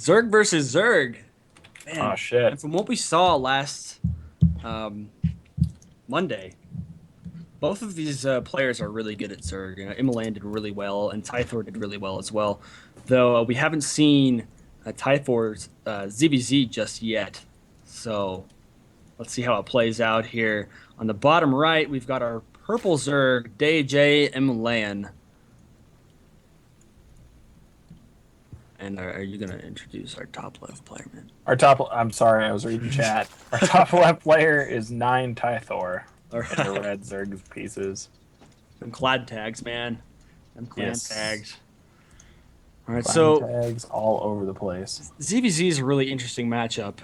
Zerg versus Zerg. Oh Man, shit. and from what we saw last um, Monday, both of these players are really good at Zerg. Imalayan did really well, and Tythor did really well as well. Though we haven't seen Tythor's ZVZ just yet. So let's see how it plays out here. On the bottom right, we've got our purple Zerg, DJ Imalayan. And are you going to introduce our top left player, man? I'm sorry, I was reading chat. Our top left player is 9 Tythor All in the right. red Zerg pieces. Them clad tags, man. Them clan Yes. tags. All right, Clan so tags all over the place. ZVZ is a really interesting matchup.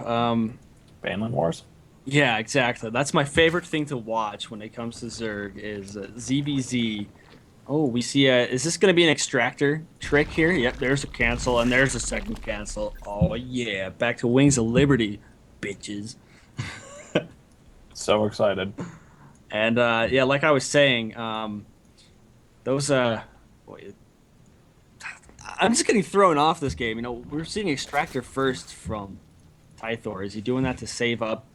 Banland Wars? Yeah, exactly. That's my favorite thing to watch when it comes to Zerg is ZVZ. Oh, we see is this going to be an extractor trick here? Yep, there's a cancel and there's a second cancel. Oh yeah, back to Wings of Liberty, bitches. So excited. And yeah, like I was saying, those boy, I'm just getting thrown off this game. We're seeing extractor first from Tythor. Is he doing that to save up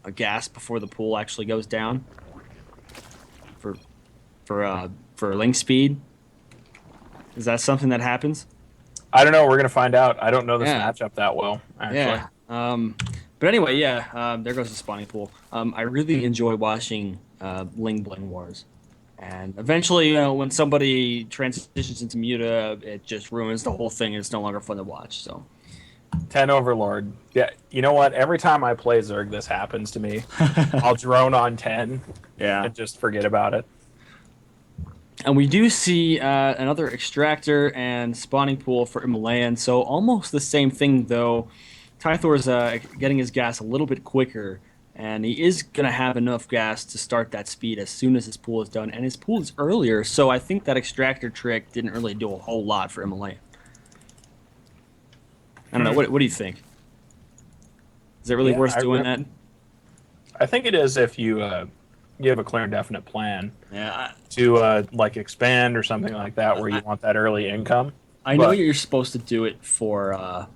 a gas before the pool actually goes down for for link speed? Is that something that happens? I don't know. We're gonna find out. I don't know this Yeah, matchup that well, actually. yeah. But anyway, yeah. There goes the spawning pool. I really enjoy watching Ling Bling Wars, and eventually, when somebody transitions into Muta, it just ruins the whole thing, and it's no longer fun to watch. So, 10 Overlord. Yeah, you know what? Every time I play Zerg, this happens to me. I'll drone on 10 yeah. and just forget about it. And we do see another extractor and spawning pool for Imalayan. So almost the same thing, though. Tythor's getting his gas a little bit quicker, and he is going to have enough gas to start that speed as soon as his pool is done. And his pool is earlier, so I think that extractor trick didn't really do a whole lot for Imalayan. I don't know. What do you think? Is it really Yeah, worth doing that? I think it is if you have a clear and definite plan Yeah, to like expand or something like that where you I, want that early income. I know But you're supposed to do it for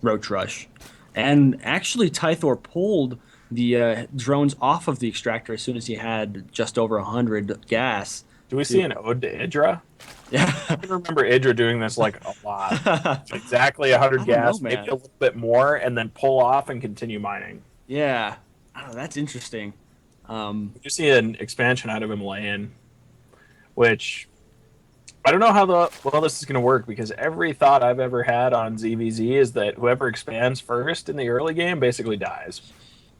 Roach Rush. And actually, Tythor pulled the drones off of the extractor as soon as he had just over 100 gas. do we see To an ode to Idra? I Yeah. can remember Idra doing this like a lot. I Exactly 100 don't know, gas, maybe man. a little bit more, and then pull off and continue mining. Yeah. I don't know, that's interesting. Um, You see an expansion out of Himalayan, which I don't know how well this is going to work because every thought I've ever had on ZVZ is that whoever expands first in the early game basically dies.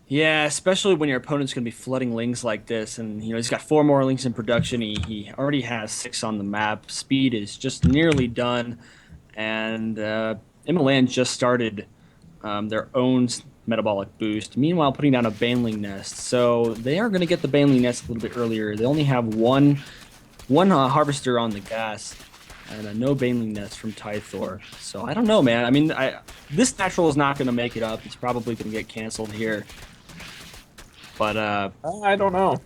yeah, especially when your opponent's going to be flooding lings like this. And, he's got four more lings in production. He already has six on the map. Speed is just nearly done. And Himalayan just started their own metabolic boost. Meanwhile, putting down a Baneling nest, so they are going to get the Baneling nest a little bit earlier. They only have one harvester on the gas, and no Baneling nest from Tythor. So I don't know, man. I mean, this natural is not going to make it up. It's probably going to get canceled here. But I don't know.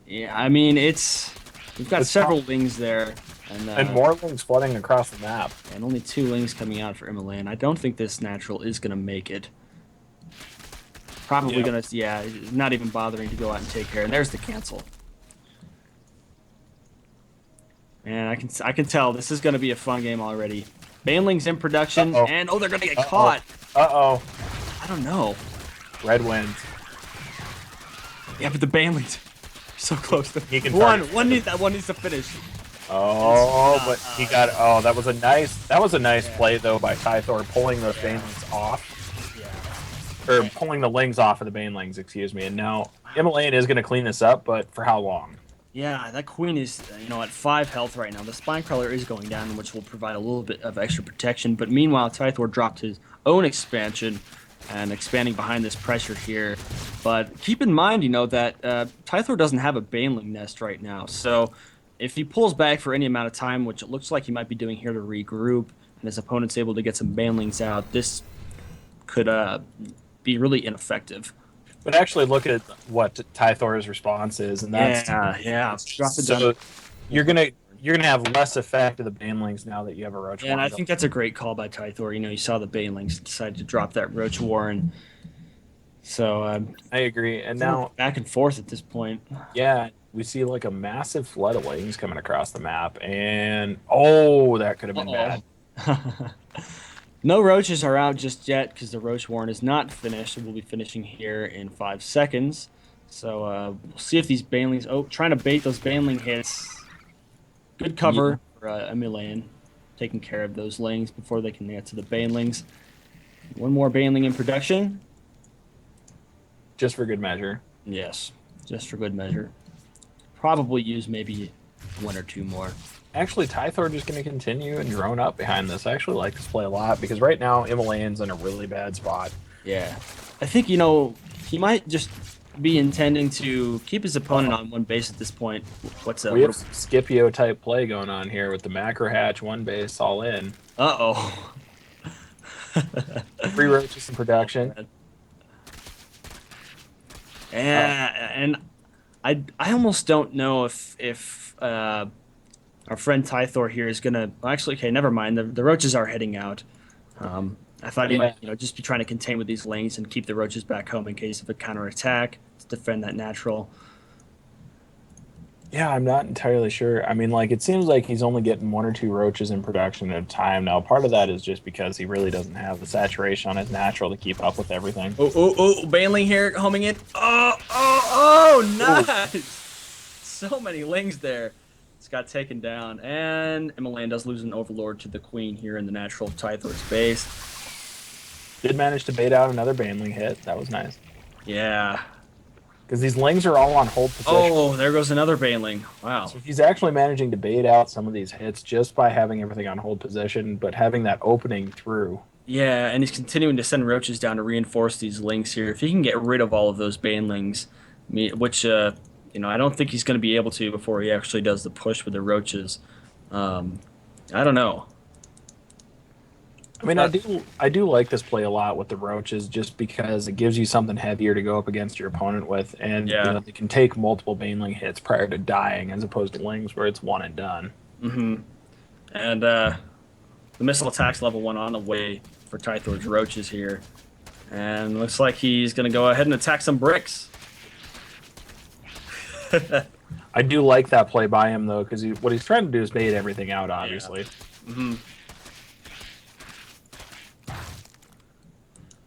yeah, I mean, we've got It's several lings there, and and more things flooding across the map. only two lings coming out for Himalayan. I don't think this natural is going to make it. Probably Yeah. gonna, yeah, not even bothering to go out and take care. And there's the cancel. And I can tell this is gonna be a fun game already. Baneling's in production, Uh-oh. and they're gonna get Uh-oh. caught. Uh-oh. I don't know. Red wins. Yeah, but the Banelings are so close. He can One, target. one needs to finish. Oh, but he got. Oh, that was a nice play though by Tythor pulling those Banelings off, Yeah. or pulling the Lings off of the Banelings. Excuse me. And now Himalayan is going to clean this up, but for how long? Yeah, that queen is, at 5 health right now. The spine crawler is going down, which will provide a little bit of extra protection. But meanwhile, Tythor dropped his own expansion and expanding behind this pressure here. But keep in mind, that Tythor doesn't have a Baneling nest right now. So if he pulls back for any amount of time, which it looks like he might be doing here to regroup, and his opponent's able to get some Banelings out, this could be really ineffective. But actually, look at what Tythor's response is, and that's Yeah, yeah. Drop it down. so you're you're gonna have less effect of the banelings now that you have a roach And I warren. think that's a great call by Tythor. You know, you saw the banelings decided to drop that roach warren. So I agree. And it's a little now, back and forth at this point. yeah, we see like a massive flood of lings coming across the map, and oh, that could have been Uh-oh. bad. No roaches are out just yet because the roach warren is not finished. It will be finishing here in 5 seconds. So we'll see if these banelings. Oh, trying to bait those baneling hits. Good Yeah, cover for Imalayan, taking care of those lings before they can get to the banelings. One more baneling in production. just for good measure. Yes, just for good measure. Probably use maybe one or two more. Actually, Tythor just going to continue and drone up behind this. I actually like this play a lot because right now Imalayan's in a really bad spot. Yeah, I think he might just be intending to keep his opponent on one base at this point. What's up? We have some Scipio type play going on here with the macro hatch one base all in. Uh-oh. 3 roaches in production. And I almost don't know if our friend Tythor here is gonna. Well, actually, okay, never mind. The roaches are heading out. I thought he Yeah. might, just be trying to contain with these lings and keep the roaches back home in case of a counterattack to defend that natural. Yeah, I'm not entirely sure. I mean, like, it seems like he's only getting 1 or 2 roaches in production at a time. Now, part of that is just because he really doesn't have the saturation on his natural to keep up with everything. Oh, Baneling here, homing it. Oh, nice! So many lings there. It's got taken down, and Imalayan does lose an overlord to the queen here in the natural Tythor's base. Did manage to bait out another Baneling hit. That was nice. Yeah. Because these lings are all on hold position. Oh, there goes another Baneling. Wow. So he's actually managing to bait out some of these hits just by having everything on hold position, but having that opening through. Yeah, and he's continuing to send roaches down to reinforce these lings here. If he can get rid of all of those banelings, which I don't think he's going to be able to before he actually does the push with the roaches. I don't know. I mean, I do like this play a lot with the roaches just because it gives you something heavier to go up against your opponent with, and Yeah. they can take multiple baneling hits prior to dying, as opposed to lings where it's one and done. Mm-hmm. And the missile attacks level 1 on the way for Tythor's roaches here. And looks like he's going to go ahead and attack some bricks. I do like that play by him though, because what he's trying to do is bait everything out, obviously. Yeah. Mm-hmm.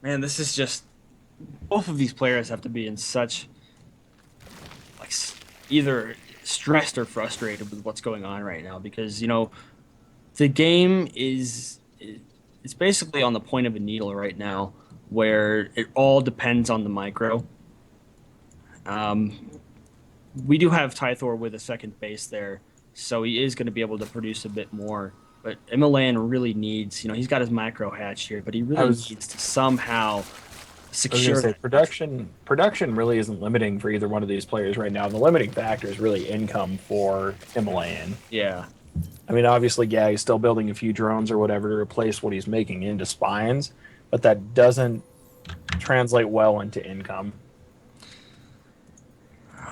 Man, this is just both of these players have to be in such like either stressed or frustrated with what's going on right now because the game it's basically on the point of a needle right now where it all depends on the micro. We do have Tythor with a second base there, so he is going to be able to produce a bit more. But Imalayan really needs, he's got his macro hatch here, but he really needs to somehow I was secure gonna say that. production really isn't limiting for either one of these players right now. The limiting factor is really income for Himalayan. Yeah. I mean, obviously, yeah, he's still building a few drones or whatever to replace what he's making into spines, but that doesn't translate well into income.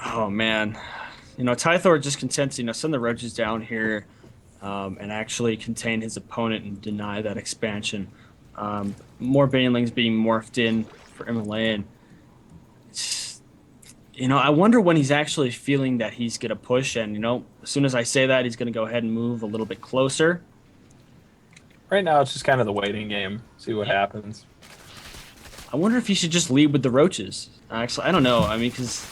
Oh man, Tythor just contents send the roaches down here, and actually contain his opponent and deny that expansion. More banelings being morphed in for Imalayan. I wonder when he's actually feeling that he's gonna push, and as soon as I say that, he's gonna go ahead and move a little bit closer. Right now, it's just kind of the waiting game. See what happens. I wonder if he should just lead with the roaches. Actually, I don't know. I mean, because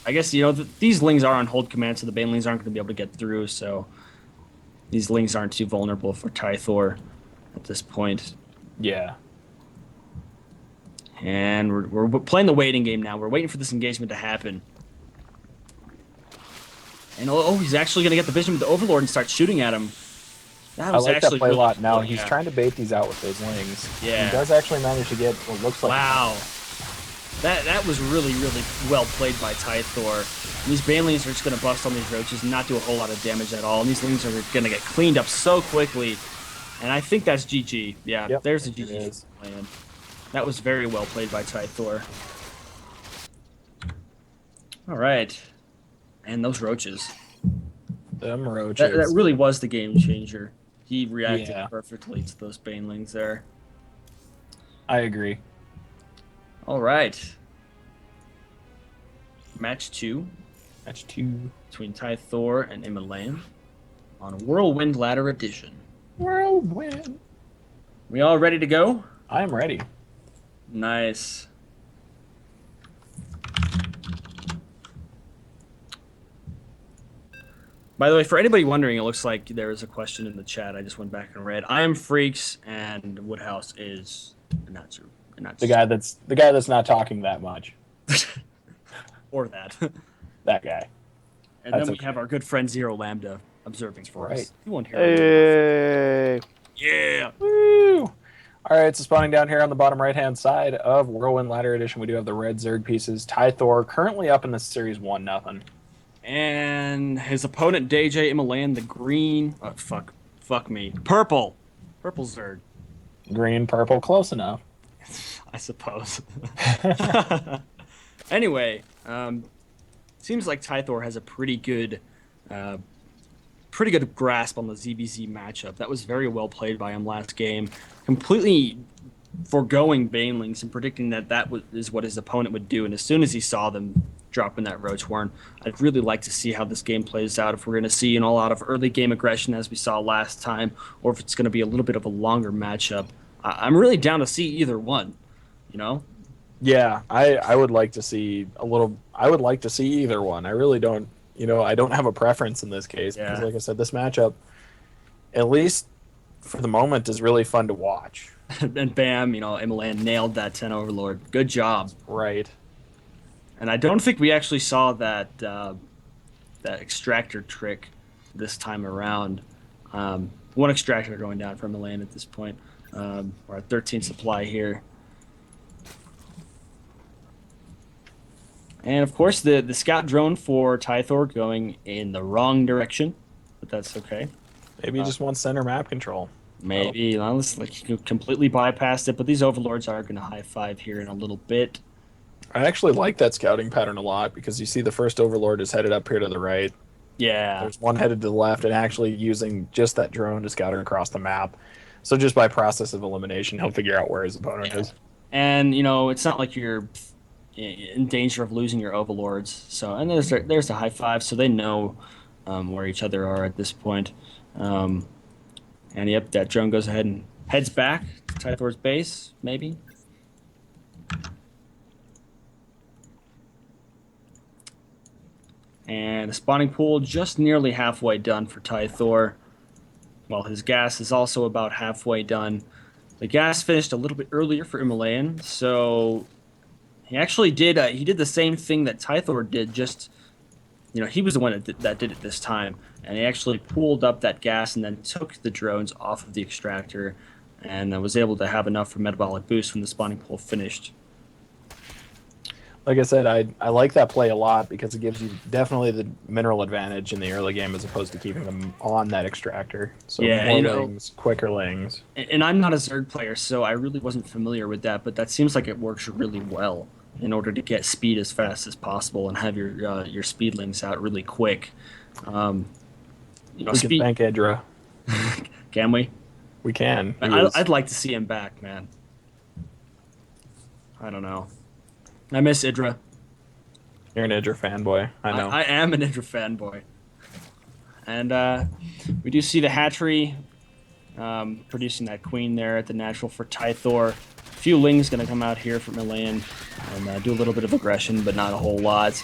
I guess these lings are on hold command, so the banelings aren't going to be able to get through. So these lings aren't too vulnerable for Tythor at this point. Yeah. And we're playing the waiting game now. We're waiting for this engagement to happen. And he's actually going to get the vision with the Overlord and start shooting at him. That was I like actually that play really a lot. Now cool, he's yeah. trying to bait these out with those lings. Yeah. He does actually manage to get what looks like. Wow. That was really, really well played by Tythor. These banelings are just going to bust on these roaches and not do a whole lot of damage at all. And these lings are going to get cleaned up so quickly. And I think that's GG. Yeah, Yep, there's a it GG is. plan. That was very well played by Tythor. All right. And those roaches. Them That roaches. really was the game changer. He reacted Yeah, perfectly to those banelings there. I agree. All right. Match 2 Match 2. between Tythorr and Imalayan on Whirlwind Ladder Edition. Whirlwind. We all ready to go? I am ready. Nice. By the way, for anybody wondering, it looks like there is a question in the chat. I just went back and read. I am Freaks, and Woodhouse is Anatsu. Anatsu. The guy that's not talking that much. Or that. That guy. And That's then we okay. have our good friend Zero Lambda observing for right. us. You won't hear him. Hey. Yeah. Woo! All right, so spawning down here on the bottom right-hand side of Whirlwind Ladder Edition, we do have the red Zerg pieces. Tythorr currently up in the series 1-0. And his opponent, DJ Imalayan, the green. Oh, fuck me. Purple. Purple Zerg, Green, purple, close enough. I suppose. Anyway, seems like Tythorr has a pretty good grasp on the ZVZ matchup. That was very well played by him last game. Completely foregoing Banelings and predicting that is what his opponent would do. And as soon as he saw them dropping that Roach Warren, I'd really like to see how this game plays out. If we're going to see an all-out of early game aggression as we saw last time, or if it's going to be a little bit of a longer matchup. I'm really down to see either one, you know? Yeah, I would like to see a little. I would like to see either one. I really don't. I don't have a preference in this case because, Yeah. like I said, this matchup, at least for the moment, is really fun to watch. And bam, Imalayan nailed that 10 Overlord. Good job. Right. And I don't think we actually saw that extractor trick this time around. One extractor going down from Milan at this point. We're at 13 supply here. And of course, the scout drone for Tythorr going in the wrong direction, but that's okay. Maybe you just want center map control. Maybe unless he completely bypassed it, but these overlords are going to high five here in a little bit. I actually like that scouting pattern a lot because you see the first overlord is headed up here to the right. Yeah. There's one headed to the left and actually using just that drone to scout across the map. So just by process of elimination, he'll figure out where his opponent is. And it's not like you're in danger of losing your overlords. So, and there's a high five, so they know where each other are at this point. And yep, that drone goes ahead and heads back to Tythor's base, maybe. And the spawning pool just nearly halfway done for Tythorr. While his gas is also about halfway done. The gas finished a little bit earlier for Imalayan, so he actually did the same thing that Tythorr did, just he was the one that did it this time, and he actually pooled up that gas and then took the drones off of the extractor and was able to have enough for metabolic boost when the spawning pool finished. Like I said, I like that play a lot because it gives you definitely the mineral advantage in the early game as opposed to keeping them on that extractor. So Yeah, more lings, quicker lings. And I'm not a Zerg player, so I really wasn't familiar with that, but that seems like it works really well in order to get speed as fast as possible and have your speedlings out really quick. We can thank Edra. Can we? We can. I'd like to see him back, man. I don't know. I miss Idra. You're an Edra fanboy. I know. I am an Idra fanboy. And we do see the hatchery producing that queen there at the natural for Tythorr. A few lings going to come out here from Milan and do a little bit of aggression, but not a whole lot.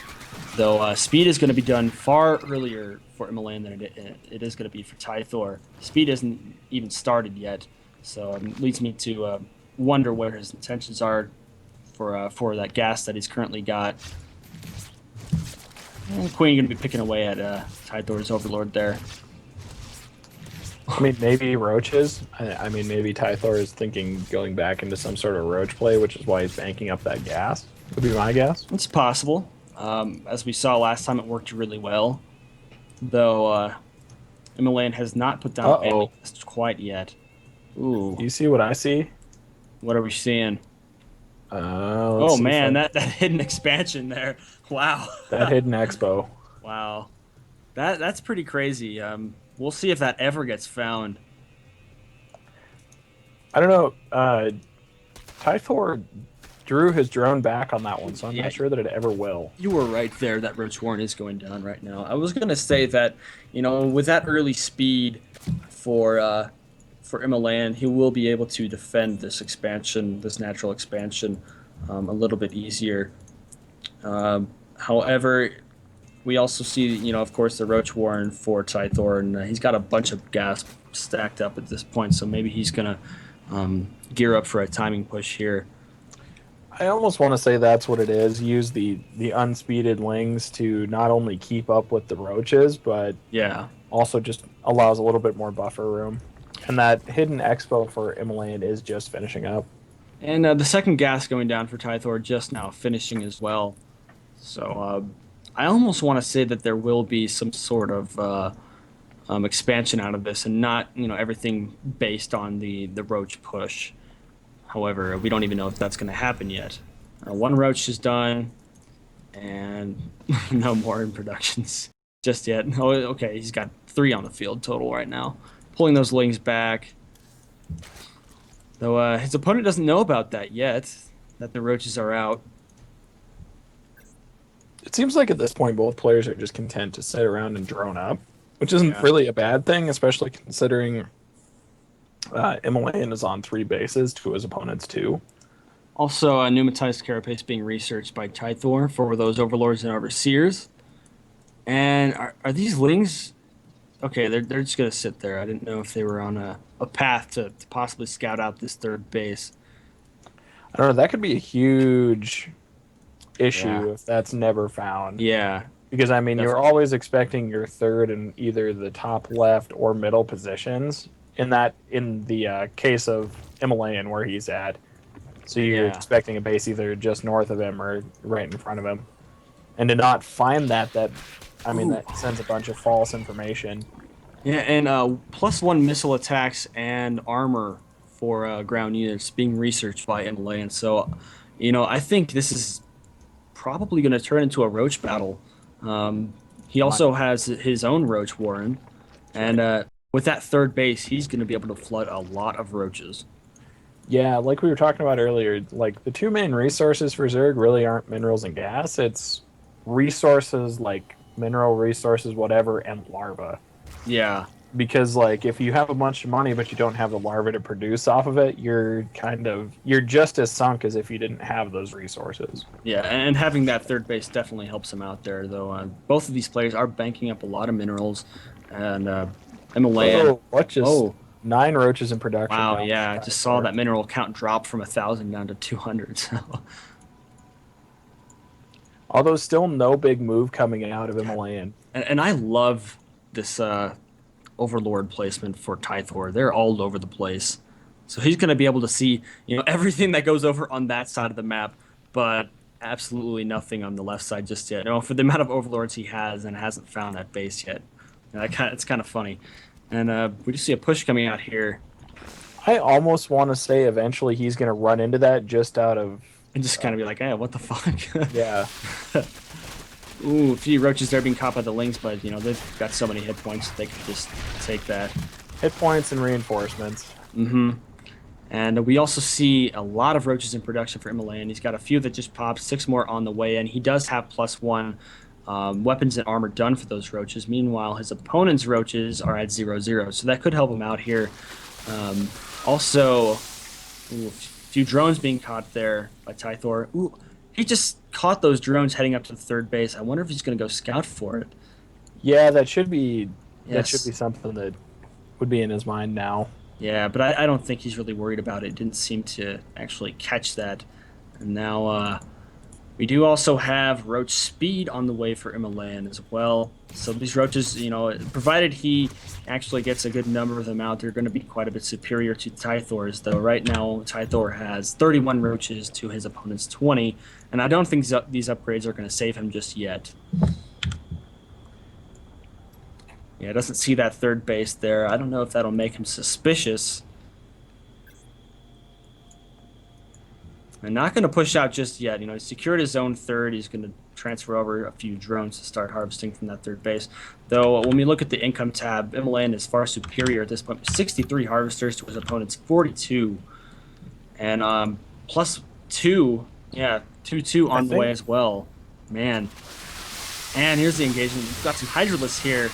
Though speed is going to be done far earlier for Milan than it is going to be for Tythorr. Speed isn't even started yet, so it leads me to wonder where his intentions are for that gas that he's currently got. And Queen going to be picking away at Tythor's Overlord there. I mean, maybe roaches. I mean, maybe Tythorr is thinking going back into some sort of roach play, which is why he's banking up that gas. Would be my guess. It's possible. As we saw last time, it worked really well. Though Imalayan has not put down a quite yet. Ooh. Do you see what I see? What are we seeing? Oh man, that hidden expansion there. Wow. That hidden expo. Wow. That's pretty crazy. We'll see if that ever gets found. I don't know. Tythor drew his drone back on that one, so I'm Yeah, not sure that it ever will. you were right there. That Roach Warren is going down right now. I was gonna say that, with that early speed for Imalayan, he will be able to defend this expansion, this natural expansion, a little bit easier. However, we also see, of course, the Roach Warren for Tythor, and he's got a bunch of gas stacked up at this point, so maybe he's gonna gear up for a timing push here. I almost want to say that's what it is. Use the unspeeded lings to not only keep up with the roaches, but Yeah. also just allows a little bit more buffer room. And that hidden expo for Himalayan is just finishing up. And the second gas going down for Tythor just now finishing as well. So I almost want to say that there will be some sort of expansion out of this, and not everything based on the Roach push. However, we don't even know if that's going to happen yet. One Roach is done, and no more in productions just yet. Oh, okay, he's got three on the field total right now. Pulling those lings back. Though his opponent doesn't know about that yet, that the roaches are out. It seems like at this point both players are just content to sit around and drone up, which isn't Yeah. really a bad thing, especially considering Himalayan is on three bases to his opponent's two. Also, a pneumatized carapace being researched by Tythor for those overlords and overseers. And are these lings? Okay, they're just gonna sit there. I didn't know if they were on a path to possibly scout out this third base. I don't know. That could be a huge Yeah. issue if that's never found. Yeah, Because I mean, you're definitely. always expecting your third in either the top left or middle positions. In the case of Himalayan, where he's at, so you're Yeah. expecting a base either just north of him or right in front of him, and to not find that I mean, Ooh. that sends a bunch of false information. Yeah, and +1 missile attacks and armor for ground units being researched by Imalayan. So, I think this is probably going to turn into a roach battle. Um, he My, also has his own roach warren, that's and right. with that third base, he's going to be able to flood a lot of roaches. Yeah, like we were talking about earlier, like the two main resources for Zerg really aren't minerals and gas. It's resources like mineral resources, whatever, and larva. Yeah, Because like if you have a bunch of money but you don't have the larva to produce off of it, you're just as sunk as if you didn't have those resources. yeah, and having that third base definitely helps him out there. Though both of these players are banking up a lot of minerals, and Himalayan. Oh, what just Oh, nine roaches in production wow, now yeah, for I just saw Tythor. that mineral count drop from 1,000 down to 200. So, Although still no big move coming out of Himalayan. and I love this Overlord placement for Tythor. They're all over the place. So he's going to be able to see, everything that goes over on that side of the map, but absolutely nothing on the left side just yet. For the amount of Overlords he has and hasn't found that base yet. It's kind of funny. And we just see a push coming out here I almost want to say eventually he's going to run into that just out of and just kind of be like, hey, what the fuck? yeah. Ooh, a few roaches there being caught by the lings, but, they've got so many hit points they could just take that. Hit points and reinforcements. Mm-hmm. And we also see a lot of roaches in production for Himalayan. He's got a few that just popped, six more on the way, and he does have +1 weapons and armor done for those roaches. Meanwhile, his opponent's roaches are at 0-0, so that could help him out here. Also, ooh, a few drones being caught there by Tythor. Ooh, he just caught those drones heading up to the third base. I wonder if he's going to go scout for it. Yeah, that should be Yes. something that would be in his mind now. Yeah, but I don't think he's really worried about it. Didn't seem to actually catch that. And now we do also have Roach Speed on the way for Himalayan as well. So these roaches, provided he actually gets a good number of them out, they're going to be quite a bit superior to Tythor's. Though right now Tythor has 31 roaches to his opponent's 20, and I don't think these upgrades are going to save him just yet. Yeah, doesn't see that third base there. I don't know if that'll make him suspicious. And not going to push out just yet. He's secured his own third. He's going to transfer over a few drones to start harvesting from that third base. Though, when we look at the income tab, Imalayan is far superior at this point. 63 harvesters to his opponent's 42. And plus 2. Yeah, 2-2 I on the way think as well. Man. And here's the engagement. We've got some Hydralisks here. I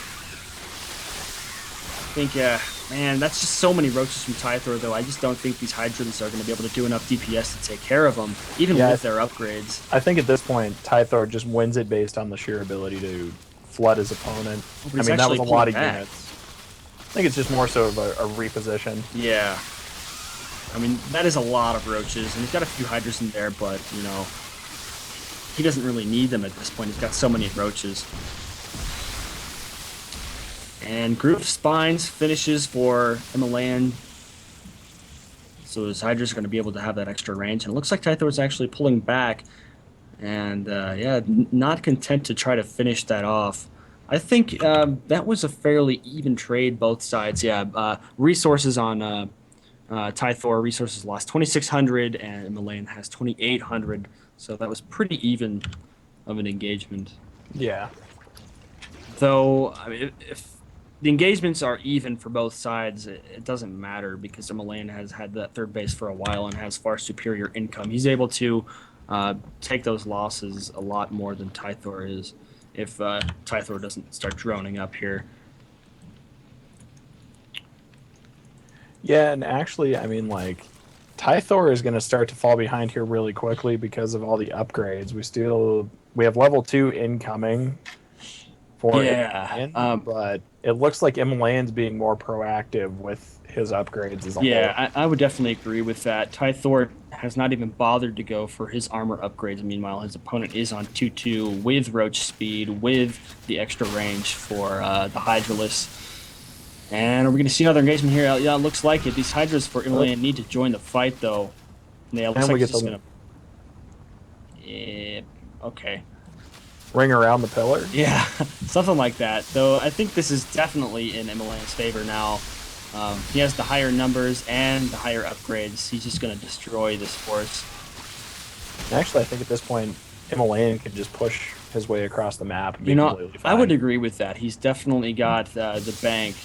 think, man, that's just so many roaches from Tythor, though. I just don't think these Hydralisks are going to be able to do enough DPS to take care of them, even yeah, with their upgrades. I think at this point Tythor just wins it based on the sheer ability to flood his opponent. But I he's mean, that was actually a lot of pulling back. units. I think it's just more so of a reposition. Yeah. I mean, that is a lot of roaches, and he's got a few Hydras in there, but, he doesn't really need them at this point. He's got so many roaches. And Group of Spines finishes for Imalayan. So his Hydras are going to be able to have that extra range. And it looks like Tythor is actually pulling back. And, yeah, not content to try to finish that off. I think that was a fairly even trade, both sides. Yeah, resources on Tythor, resources lost 2,600, and Imalayan has 2,800. So that was pretty even of an engagement. Yeah. Though, I mean, if the engagements are even for both sides, it doesn't matter because Imalayan has had that third base for a while and has far superior income. He's able to take those losses a lot more than Tythor is if Tythor doesn't start droning up here. Yeah, and actually, I mean, like, Tythor is going to start to fall behind here really quickly because of all the upgrades. We have level 2 incoming for Yeah. Imalayan, but it looks like Imalayan's being more proactive with his upgrades as a whole. Yeah, I would definitely agree with that. Tythor has not even bothered to go for his armor upgrades. Meanwhile, his opponent is on 2-2 with Roach speed, with the extra range for the Hydralisk. And are we going to see another engagement here? Yeah, it looks like it. These Hydras for Imalayan need to join the fight, though. Yeah, it looks And like we it's get just the going to... Yeah, okay. ring around the pillar. Yeah, something like that. Though I think this is definitely in Imalayan's favor now. He has the higher numbers and the higher upgrades. He's just going to destroy this force. Actually, I think at this point, Himalayan can just push his way across the map and be You know, completely fine. I would agree with that. He's definitely got the bank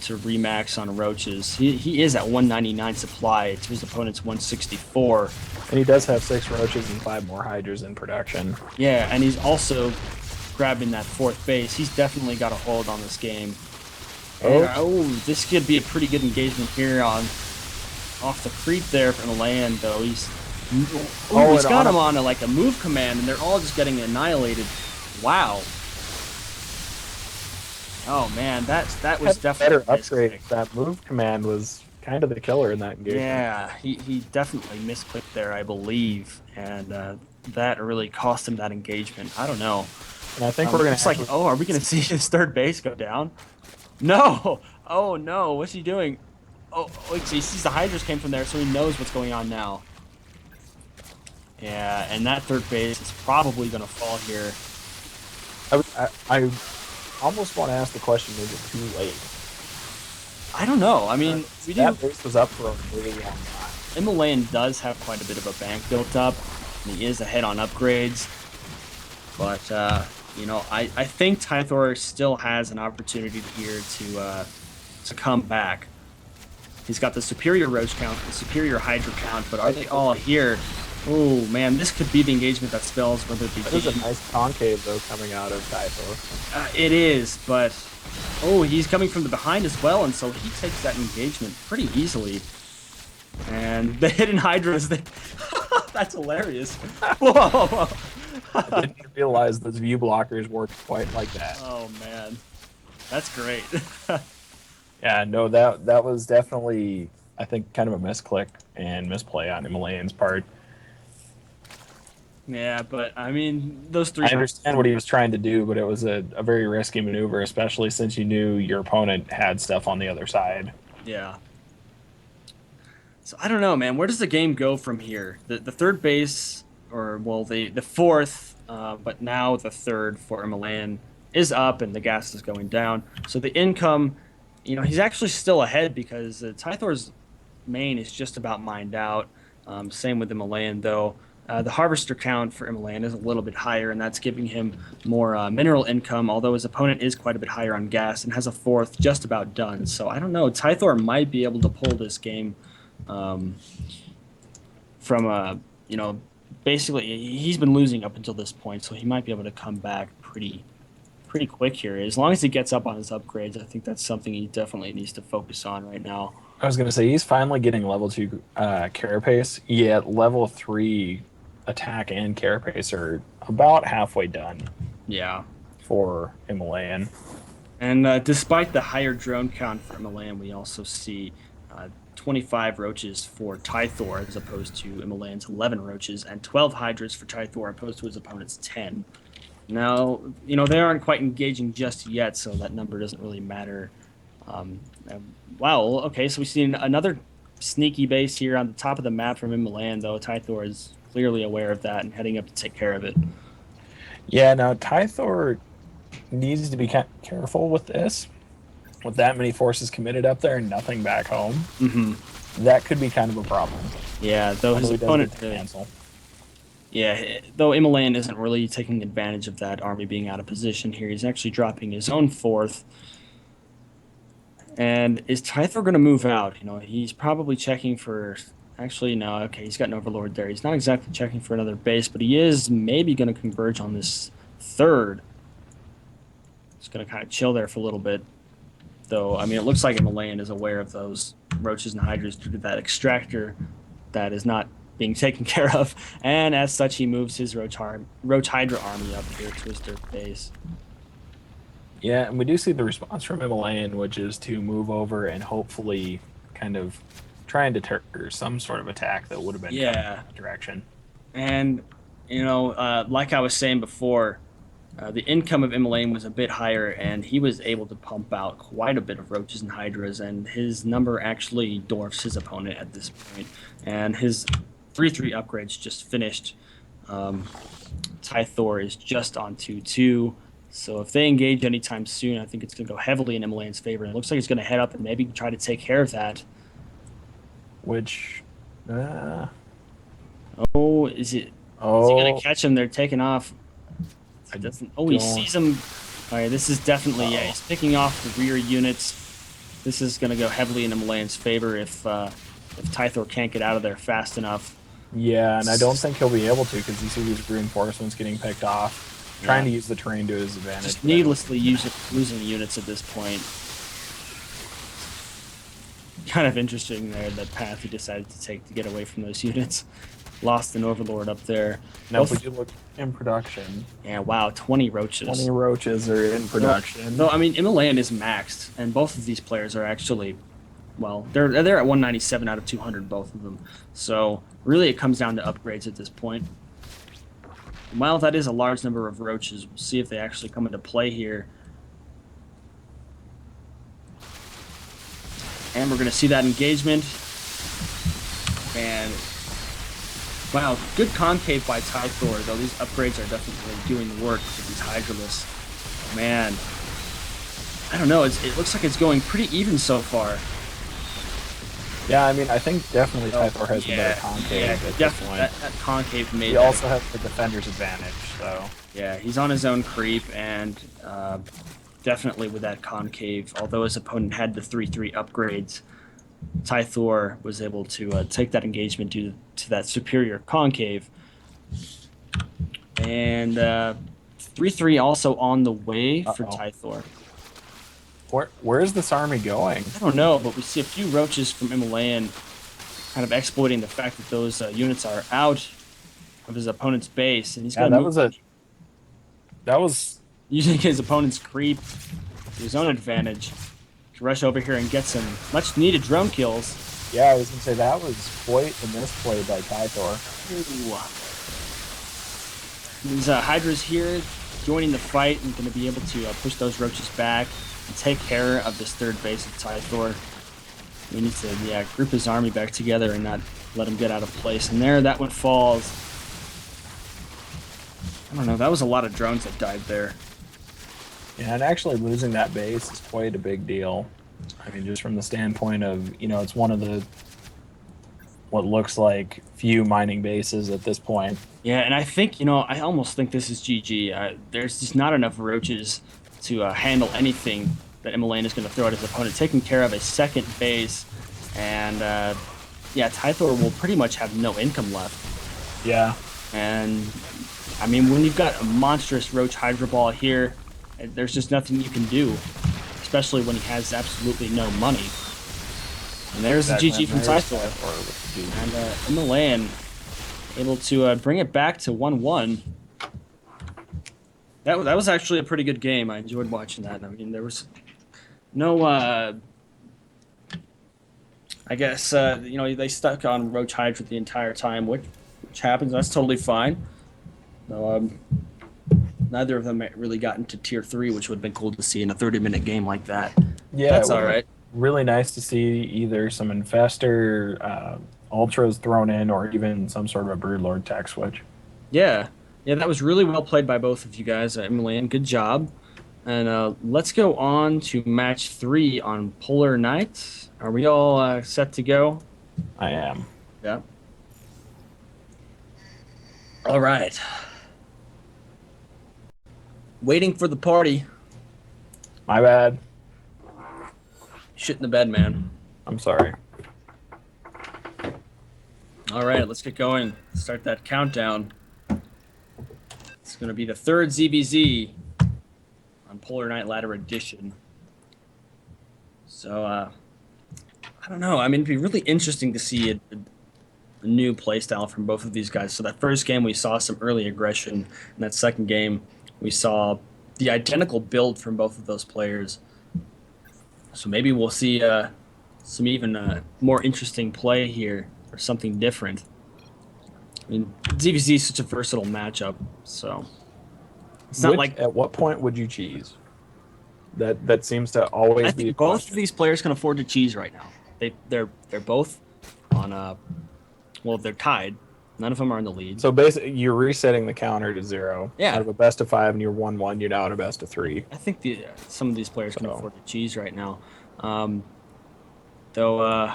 to remax on roaches. He is at 199 supply to his opponent's 164. And he does have 6 roaches and 5 more hydras in production. Yeah, and he's also grabbing that fourth base. He's definitely got a hold on this game. Oh, this could be a pretty good engagement here on off the creep there from the land, though. He's got him on a move command, and they're all just getting annihilated. Wow. Oh man, that was definitely better upgrade. That move command was kind of the killer in that engagement. Yeah, he definitely misclicked there, I believe, and that really cost him that engagement. I don't know. And I think we're gonna. It's like, oh, are we gonna see his third base go down? No! Oh no! What's he doing? Oh, wait, so he sees the Hydras came from there, so he knows what's going on now. Yeah, and that third base is probably gonna fall here. I almost want to ask the question: is it too late? I don't know. I mean, that base was up for a really long time. Imalayan does have quite a bit of a bank built up. And he is ahead on upgrades, but I think Tythor still has an opportunity here to come back. He's got the superior Roach count, the superior Hydra count, but are they all here? Oh man, this could be the engagement that spells whether it be. There's a nice concave though coming out of Tythor. It is, but oh, he's coming from the behind as well, and so he takes that engagement pretty easily. And the hidden Hydras, that's hilarious. Whoa! I didn't realize those view blockers worked quite like that. Oh man, that's great. Yeah, no, that was definitely, I think, kind of a misclick and misplay on Himalayan's part. Yeah, but I mean, those three. I understand what he was trying to do, but it was a very risky maneuver, especially since you knew your opponent had stuff on the other side. Yeah. So I don't know, man. Where does the game go from here? The third base, or well, the fourth, but now the third for Imalayan is up, and the gas is going down. So the income, he's actually still ahead because Tythor's main is just about mined out. Same with Imalayan, though. The harvester count for Imalayan is a little bit higher, and that's giving him more mineral income, although his opponent is quite a bit higher on gas and has a fourth just about done. So I don't know. Tythor might be able to pull this game um, from you know, basically he's been losing up until this point, so he might be able to come back pretty quick here. As long as he gets up on his upgrades, I think that's something he definitely needs to focus on right now. I was gonna say he's finally getting level 2 carapace. Yet level 3 attack and carapace are about halfway done Yeah. for Himalayan. And despite the higher drone count for Milan, we also see 25 roaches for Tythor as opposed to Milan's 11 roaches, and 12 hydras for Tythor opposed to his opponent's 10. Now, they aren't quite engaging just yet, so that number doesn't really matter. Um, uh, wow, okay, so we see another sneaky base here on the top of the map from Milan, though. Tythor is clearly aware of that and heading up to take care of it. Yeah, now Tythor needs to be careful with this. With that many forces committed up there and nothing back home, that could be kind of a problem. Yeah, though his opponent cancel. Yeah, though Imalayan isn't really taking advantage of that army being out of position here. He's actually dropping his own fourth. And is Tythor going to move out? He's probably checking for. Actually, no. Okay, he's got an overlord there. He's not exactly checking for another base, but he is maybe going to converge on this third. He's going to kind of chill there for a little bit. Though, I mean, it looks like Himalayan is aware of those roaches and hydras due to that extractor that is not being taken care of. And as such, he moves his Roach Hydra army up here to his third base. Yeah, and we do see the response from Himalayan, which is to move over and hopefully kind of try and deter some sort of attack that would have been coming in that direction. And, like I was saying before, the income of Imalayan was a bit higher, and he was able to pump out quite a bit of roaches and hydras, and his number actually dwarfs his opponent at this point. And his 3/3 upgrades just finished. Tythor is just on 2/2. So if they engage anytime soon, I think it's going to go heavily in Imalayan's favor. And it looks like he's going to head up and maybe try to take care of that. Which, oh, is it? Oh, is he going to catch him? They're taking off. It doesn't. Oh, he sees him. All right, this is definitely he's picking off the rear units. This is going to go heavily in Imalayan's favor if Tythor can't get out of there fast enough. Yeah, and I don't think he'll be able to because you see these reinforcements getting picked off. Trying to use the terrain to his advantage. Just needlessly losing units at this point. Kind of interesting there, that path he decided to take to get away from those units. Lost an overlord up there. Now, if we do look in production. Yeah, wow, 20 roaches. 20 roaches are in production. No, I mean, Imalayan is maxed, and both of these players are actually, well, they're at 197 out of 200, both of them. So, really, it comes down to upgrades at this point. While that is a large number of roaches, we'll see if they actually come into play here. And we're going to see that engagement. And, wow, good concave by Tythor, though these upgrades are definitely doing the work with these Hydralists. Man, I don't know, it looks like it's going pretty even so far. Yeah, I mean, I think definitely Tythor has the better concave at this point. That concave made. He also has the defender's advantage, so. Yeah, he's on his own creep, and definitely with that concave, although his opponent had the 3/3 upgrades, Tythor was able to take that engagement due to that superior concave. And 3/3 also on the way for Tythor. Where is this army going? I don't know, but we see a few roaches from Imalayan kind of exploiting the fact that those units are out of his opponent's base, and he's got that was using his opponent's creep to his own advantage to rush over here and get some much needed drone kills. Yeah, I was gonna say that was quite a misplay by Tythor. These Hydras here joining the fight and going to be able to push those roaches back and take care of this third base of Tythor. We need to, group his army back together and not let him get out of place. And there, that one falls. I don't know, that was a lot of drones that died there. Yeah, and actually losing that base is quite a big deal. I mean, just from the standpoint of, it's one of the what looks like few mining bases at this point. Yeah, and I think, I almost think this is GG. There's just not enough roaches to handle anything that Imalayan is going to throw at his opponent. Taking care of a second base, and yeah, Tythor will pretty much have no income left. Yeah. And I mean, when you've got a monstrous Roach Hydra Ball here, there's just nothing you can do, especially when he has absolutely no money. And there's the GG from Tythor. And Imalayan able to bring it back to 1-1. That was actually a pretty good game. I enjoyed watching that. I mean, there was no, I guess, they stuck on Roach Hydra the entire time, which happens. That's totally fine. So, neither of them really got into tier 3, which would have been cool to see in a 30-minute game like that. Yeah, That's all right. Really nice to see either some infestor ultras thrown in or even some sort of a broodlord tech switch. Yeah. Yeah, that was really well played by both of you guys. Emily, good job. And let's go on to match 3 on Polar Night. Are we all set to go? I am. Yeah. All right. Waiting for the party. My bad. Shit in the bed, man. I'm sorry. All right, let's get going. Start that countdown. It's going to be the 3rd ZBZ on Polar Night Ladder Edition. So, I don't know. I mean, it'd be really interesting to see a new playstyle from both of these guys. So that first game, we saw some early aggression. In that second game, we saw the identical build from both of those players. So maybe we'll see some even more interesting play here or something different. I mean, ZVZ is such a versatile matchup, so it's not like. At what point would you cheese? That seems to always I be. think both of these players can afford to cheese right now. They're both on well, they're tied. None of them are in the lead. So basically, you're resetting the counter to 0. Yeah. Out of a best of 5, and you're 1-1. You're now at a best of 3. I think some of these players can afford to cheese right now. Though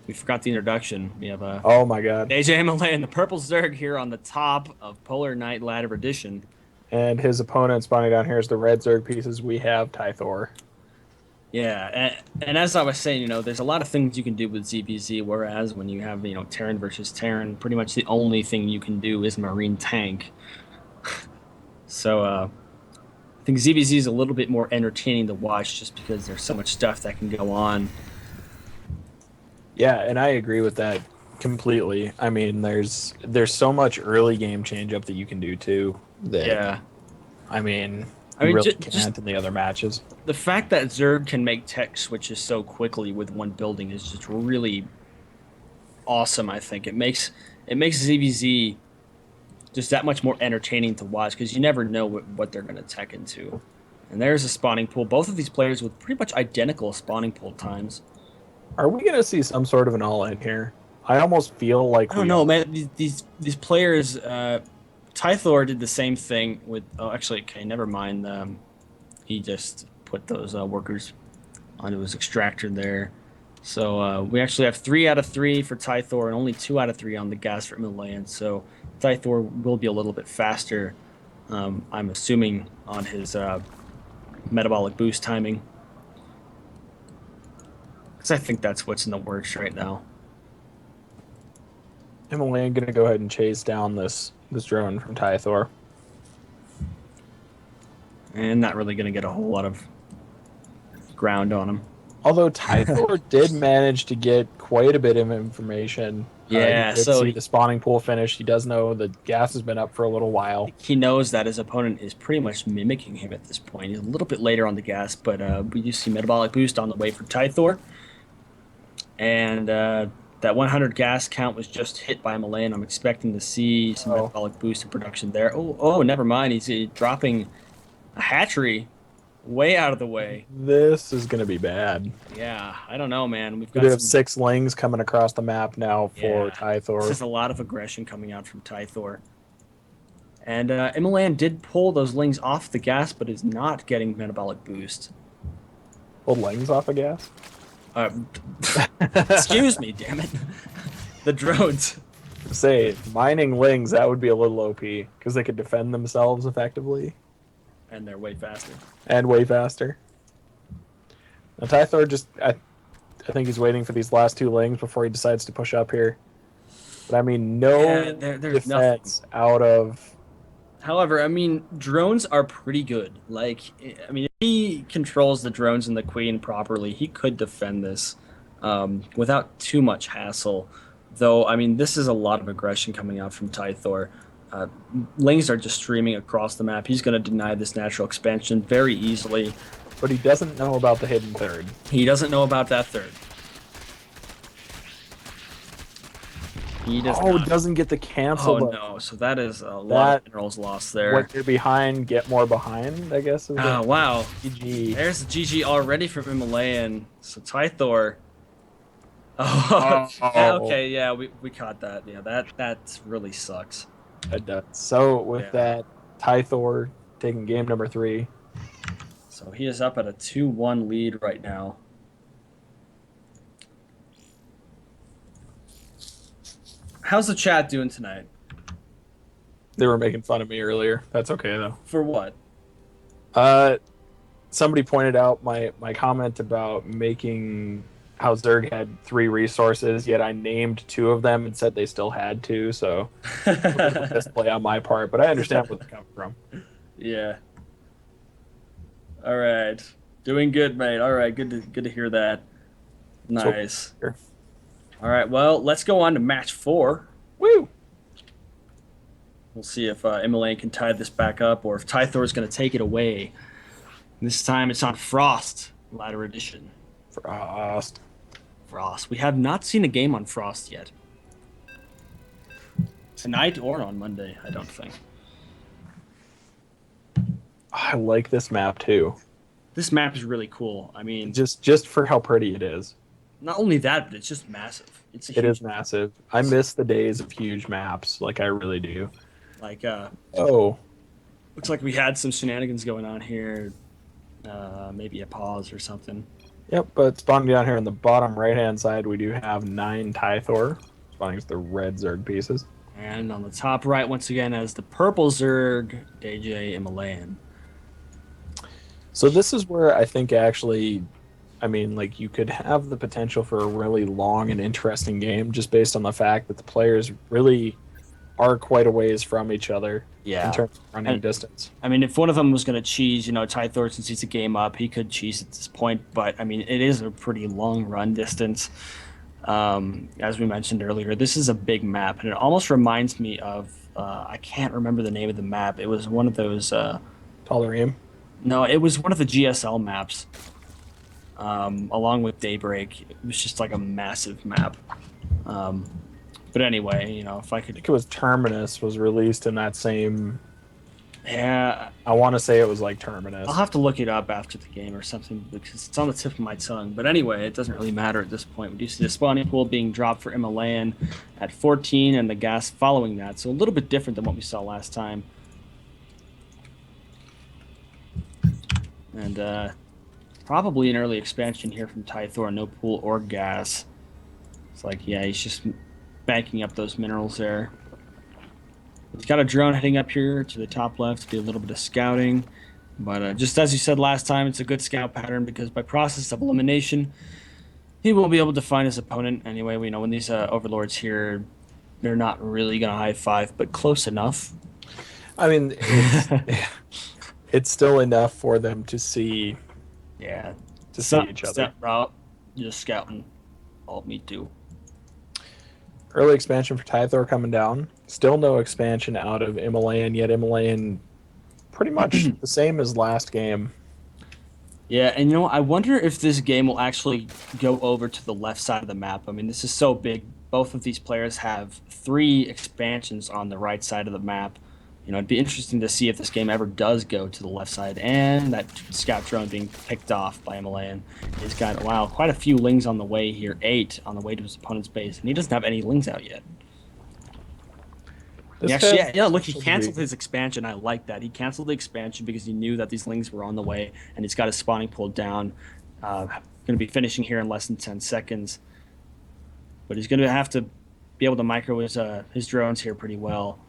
we forgot the introduction. We have oh my god, AJ Imalayan, the purple Zerg here on the top of Polar Night Ladder Edition. And his opponent spawning down here is the red Zerg pieces. We have Tythor. Yeah, and as I was saying, there's a lot of things you can do with ZBZ, whereas when you have, Terran versus Terran, pretty much the only thing you can do is Marine Tank. So, I think ZBZ is a little bit more entertaining to watch just because there's so much stuff that can go on. Yeah, and I agree with that completely. I mean, there's so much early game change up that you can do too. Yeah. I mean really can't in the other matches. The fact that Zerg can make tech switches so quickly with one building is just really awesome, I think. It makes ZVZ just that much more entertaining to watch because you never know what they're going to tech into. And there's a spawning pool. Both of these players with pretty much identical spawning pool times. Are we going to see some sort of an all-in here? I almost feel like I don't know, man. These players... Tythor did the same thing with... Oh, actually, okay, never mind. He just put those workers onto his extractor there. So we actually have 3 out of 3 for Tythor and only 2 out of 3 on the gas for Imalayan. So Tythor will be a little bit faster, I'm assuming, on his metabolic boost timing. Because I think that's what's in the works right now. Imalayan going to go ahead and chase down this drone from Tythor. And not really going to get a whole lot of ground on him. Although Tythor did manage to get quite a bit of information. Yeah, he did see the spawning pool finished. He does know the gas has been up for a little while. He knows that his opponent is pretty much mimicking him at this point. He's a little bit later on the gas, but we do see metabolic boost on the way for Tythor. And that 100 gas count was just hit by Imalayan. I'm expecting to see some metabolic boost in production there. Oh, never mind. He's dropping a hatchery way out of the way. This is going to be bad. Yeah, I don't know, man. We have 6 lings coming across the map now for Tythor. This is a lot of aggression coming out from Tythor. And Imalayan did pull those lings off the gas, but is not getting metabolic boost. Pulled lings off of gas? Excuse me, damn it. The drones. Say, mining lings, that would be a little OP because they could defend themselves effectively And they're way faster. and way faster. Now, Tythor I think he's waiting for these last two lings before he decides to push up here. But I mean, Yeah, no there's nothing. defense out of. However, I mean, drones are pretty good. Like, I mean, if he controls the drones and the queen properly, he could defend this without too much hassle. Though, I mean, this is a lot of aggression coming out from Tythor. Uh, Lings are just streaming across the map. He's going to deny this natural expansion very easily. But he doesn't know about the hidden third. He doesn't know about that third. He does Oh, not. doesn't get the cancel. Oh But no! So that is a lot of that minerals lost there. when you're behind, get more behind. I guess is Oh the wow! GG. There's the GG already from Imalayan. So Tythor. Oh, yeah, Oh, okay, yeah, we caught that. Yeah, that really sucks. it does. So with Yeah. that, Tythor taking game number 3. So he is up at a 2-1 lead right now. How's the chat doing tonight? They were making fun of me earlier. That's okay though. For what? Uh, somebody pointed out my comment about making how Zerg had 3 resources, yet I named 2 of them and said they still had 2. So a little display on my part, but I understand where they're coming from. Yeah. All right. Doing good, mate. All right, good to hear that. Nice. So, All right, well, let's go on to match 4. woo! We'll see if Imalayan can tie this back up or if Tythor is going to take it away. This time it's on Frost, Ladder Edition. Frost. Frost. We have not seen a game on Frost yet. Tonight or on Monday, I don't think. I like this map too. This map is really cool. I mean, Just for how pretty it is. not only that, but it's just massive. It's a It huge, is massive. I miss the days of huge maps, like I really do. like, Oh, looks like we had some shenanigans going on here. Maybe a pause or something. yep. But spawning down here on the bottom right-hand side, we do have 9 Tythor. Spawning as the red Zerg pieces. And on the top right, once again, as the purple Zerg, DJ Imalayan. So this is where I think actually, I mean, like you could have the potential for a really long and interesting game just based on the fact that the players really are quite a ways from each other in terms of running And- distance. I mean, if one of them was going to cheese, Tythor, since he's a game up, he could cheese at this point. But, I mean, it is a pretty long run distance. As we mentioned earlier, this is a big map. And it almost reminds me of, I can't remember the name of the map. It was one of those, Tolerame. no, it was one of the GSL maps, along with Daybreak. It was just like a massive map. But anyway, if I I could, think it was Terminus was released in that same. yeah, I want to say it was like Terminus. I'll have to look it up after the game or something because it's on the tip of my tongue. But anyway, it doesn't really matter at this point. We do see the spawning pool being dropped for Imalayan at 14 and the gas following that. So a little bit different than what we saw last time. And probably an early expansion here from Tythor. No pool or gas. It's like, yeah, he's just banking up those minerals there. He's got a drone heading up here to the top left to do a little bit of scouting. But just as you said last time, it's a good scout pattern because by process of elimination, he will be able to find his opponent. Anyway, we know when these overlords here, they're not really going to high five, but close enough. I mean, it's still enough for them to see Yeah. see each other. Step route, just scouting. All me too. Early expansion for Tythor coming down. Still no expansion out of Imalayan, yet Imalayan pretty much the same as last game. Yeah, and I wonder if this game will actually go over to the left side of the map. I mean, this is so big. Both of these players have 3 expansions on the right side of the map. It'd be interesting to see if this game ever does go to the left side. And that scout drone being picked off by Imalayan. He's got, wow, quite a few lings on the way here. 8 on the way to his opponent's base. And he doesn't have any lings out yet. Look, he canceled his expansion. I like that. He canceled the expansion because he knew that these lings were on the way. And he's got his spawning pool down. Going to be finishing here in less than 10 seconds. But he's going to have to be able to micro his drones here pretty well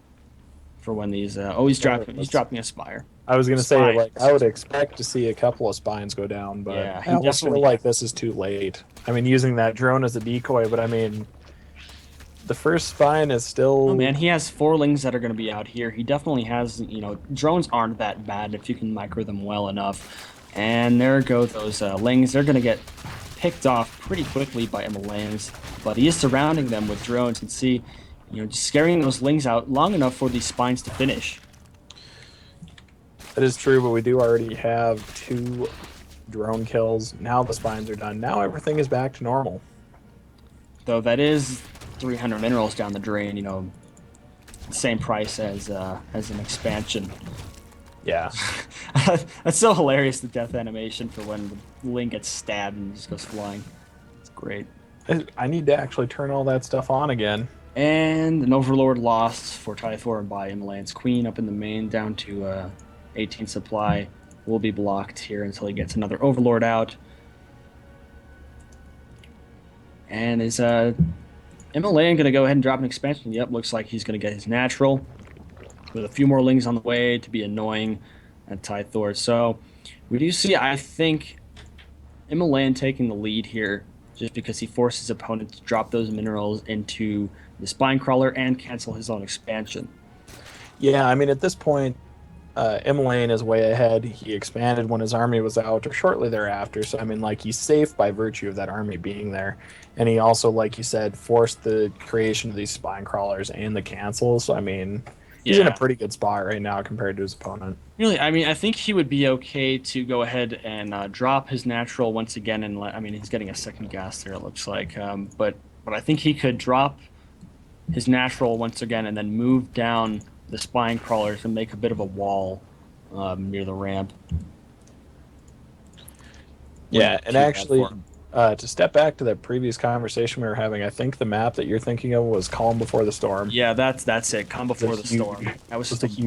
for when these. Oh, he's dropping a spire. I was gonna say, Spine. like, I would expect to see a couple of spines go down, but Yeah, I he almost feel definitely. like this is too late. I mean, using that drone as a decoy, but I mean, the first spine is Oh still. man, he has four lings that are going to be out here. He definitely has. Drones aren't that bad if you can micro them well enough. And there go those lings. They're going to get picked off pretty quickly by Imalayans, but he is surrounding them with drones and see, just scaring those lings out long enough for these spines to finish. That is true, but we do already have 2 drone kills. Now the spines are done. Now everything is back to normal. Though that is 300 minerals down the drain. Same price as an expansion. Yeah. That's so hilarious, the death animation for when the ling gets stabbed and just goes flying. It's great. I need to actually turn all that stuff on again. And an Overlord lost for Tythorn by Imalayan's Queen up in the main down to 18 supply. Will be blocked here until he gets another Overlord out. And is Imalayan going to go ahead and drop an expansion? Yep, looks like he's going to get his natural with a few more lings on the way to be annoying at Tythor. So we do see, I think, Imalayan taking the lead here just because he forced his opponent to drop those minerals into the Spine Crawler and cancel his own expansion. Yeah, I mean, at this point, Imalayan is way ahead. He expanded when his army was out or shortly thereafter. So, I mean, like, he's safe by virtue of that army being there. And he also, like you said, forced the creation of these spine crawlers and the cancels. So, I mean, he's in a pretty good spot right now compared to his opponent. Really, I mean, I think he would be okay to go ahead and drop his natural once again. And I mean, he's getting a second gas there, it looks like. But I think he could drop his natural once again and then move down the spine crawlers and make a bit of a wall near the ramp. Yeah, and actually, to step back to the previous conversation we were having, I think the map that you're thinking of was Calm Before the Storm. Yeah, that's it. Calm Before the Storm. That was just a huge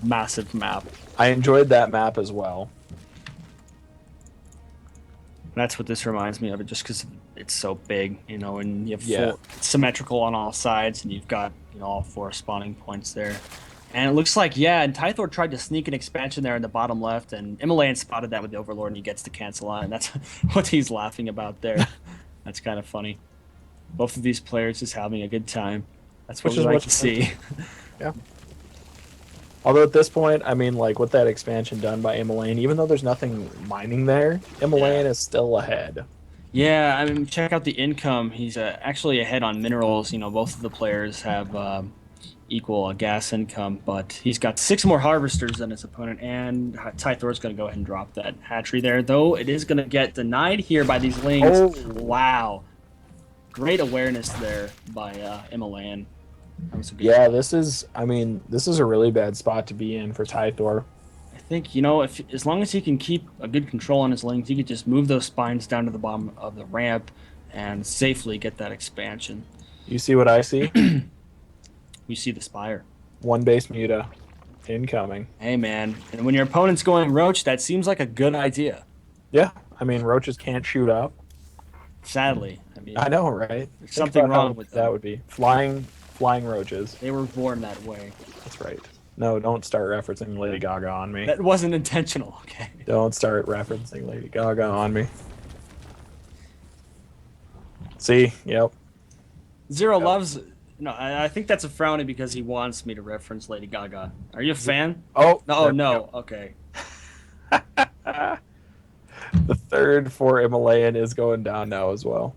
massive map. I enjoyed that map as well. That's what this reminds me of, just because it's so big, and you have it's symmetrical on all sides, and you've got all 4 spawning points there. And it looks like, and Tythor tried to sneak an expansion there in the bottom left, and Imalayan spotted that with the Overlord, and he gets to cancel on, and that's what he's laughing about there. That's kind of funny. Both of these players just having a good time. That's what we like to see. Yeah. Although at this point, I mean, like, with that expansion done by Imalayan, even though there's nothing mining there, Imalayan is still ahead. Yeah, I mean, check out the income. He's actually ahead on minerals. Both of the players have equal gas income, but he's got 6 more harvesters than his opponent, and Tythor's going to go ahead and drop that hatchery there, though it is going to get denied here by these lings. Oh. Wow. Great awareness there by Imalayan. This is a really bad spot to be in for Tythor. I think, if as long as he can keep a good control on his lings, he could just move those spines down to the bottom of the ramp and safely get that expansion. You see what I see? You see the spire. 1 base muta incoming. Hey, man. And when your opponent's going Roach, that seems like a good idea. Yeah. I mean, Roaches can't shoot up. Sadly. I know, right? There's something wrong with them. That would be. Flying Roaches. They were born that way. That's right. No, don't start referencing Lady Gaga on me. That wasn't intentional, okay? Don't start referencing Lady Gaga on me. See? Yep. Zero loves... No, I think that's a frowny because he wants me to reference Lady Gaga. Are you a fan? Oh. No. Okay. The 3rd for Imalayan is going down now as well.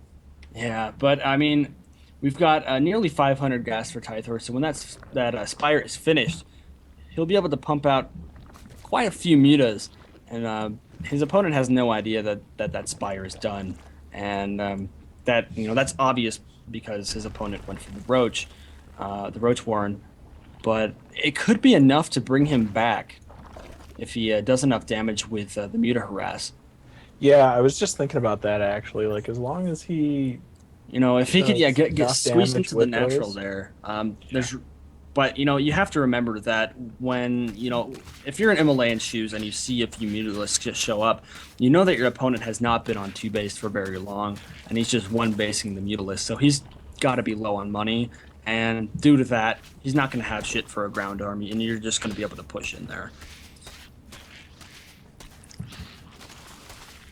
Yeah, but, I mean, we've got nearly 500 gas for Tythor, so when that Spire is finished, he'll be able to pump out quite a few mutas, and his opponent has no idea that Spire is done, and that's obvious because his opponent went for the Roach Warren, but it could be enough to bring him back if he does enough damage with the Muta Harass. Yeah, I was just thinking about that actually. Like, as long as he, if he could, get squeezed into the natural there. But you have to remember that when if you're in Imalayan's shoes and you see a few mutalisks just show up, you know that your opponent has not been on 2 base for very long, and he's just 1 basing the mutalist. So he's got to be low on money, and due to that, he's not going to have shit for a ground army, and you're just going to be able to push in there.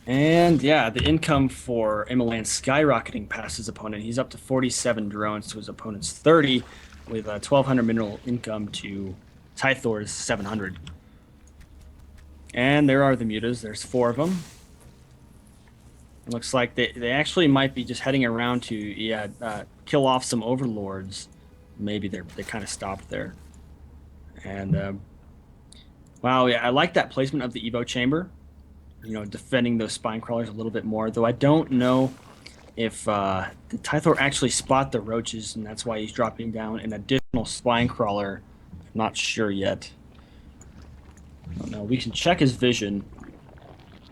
And yeah, the income for Imalayan skyrocketing past his opponent. He's up to 47 drones to his opponent's 30, with 1,200 mineral income to Tythor's 700. And there are the mutas. There's 4 of them. It looks like they actually might be just heading around to kill off some overlords. Maybe they kind of stopped there. And wow, yeah, I like that placement of the Evo chamber. Defending those spine crawlers a little bit more. Though I don't know if the Tythor actually spot the roaches, and that's why he's dropping down an additional spine crawler. I'm not sure yet. I don't know. We can check his vision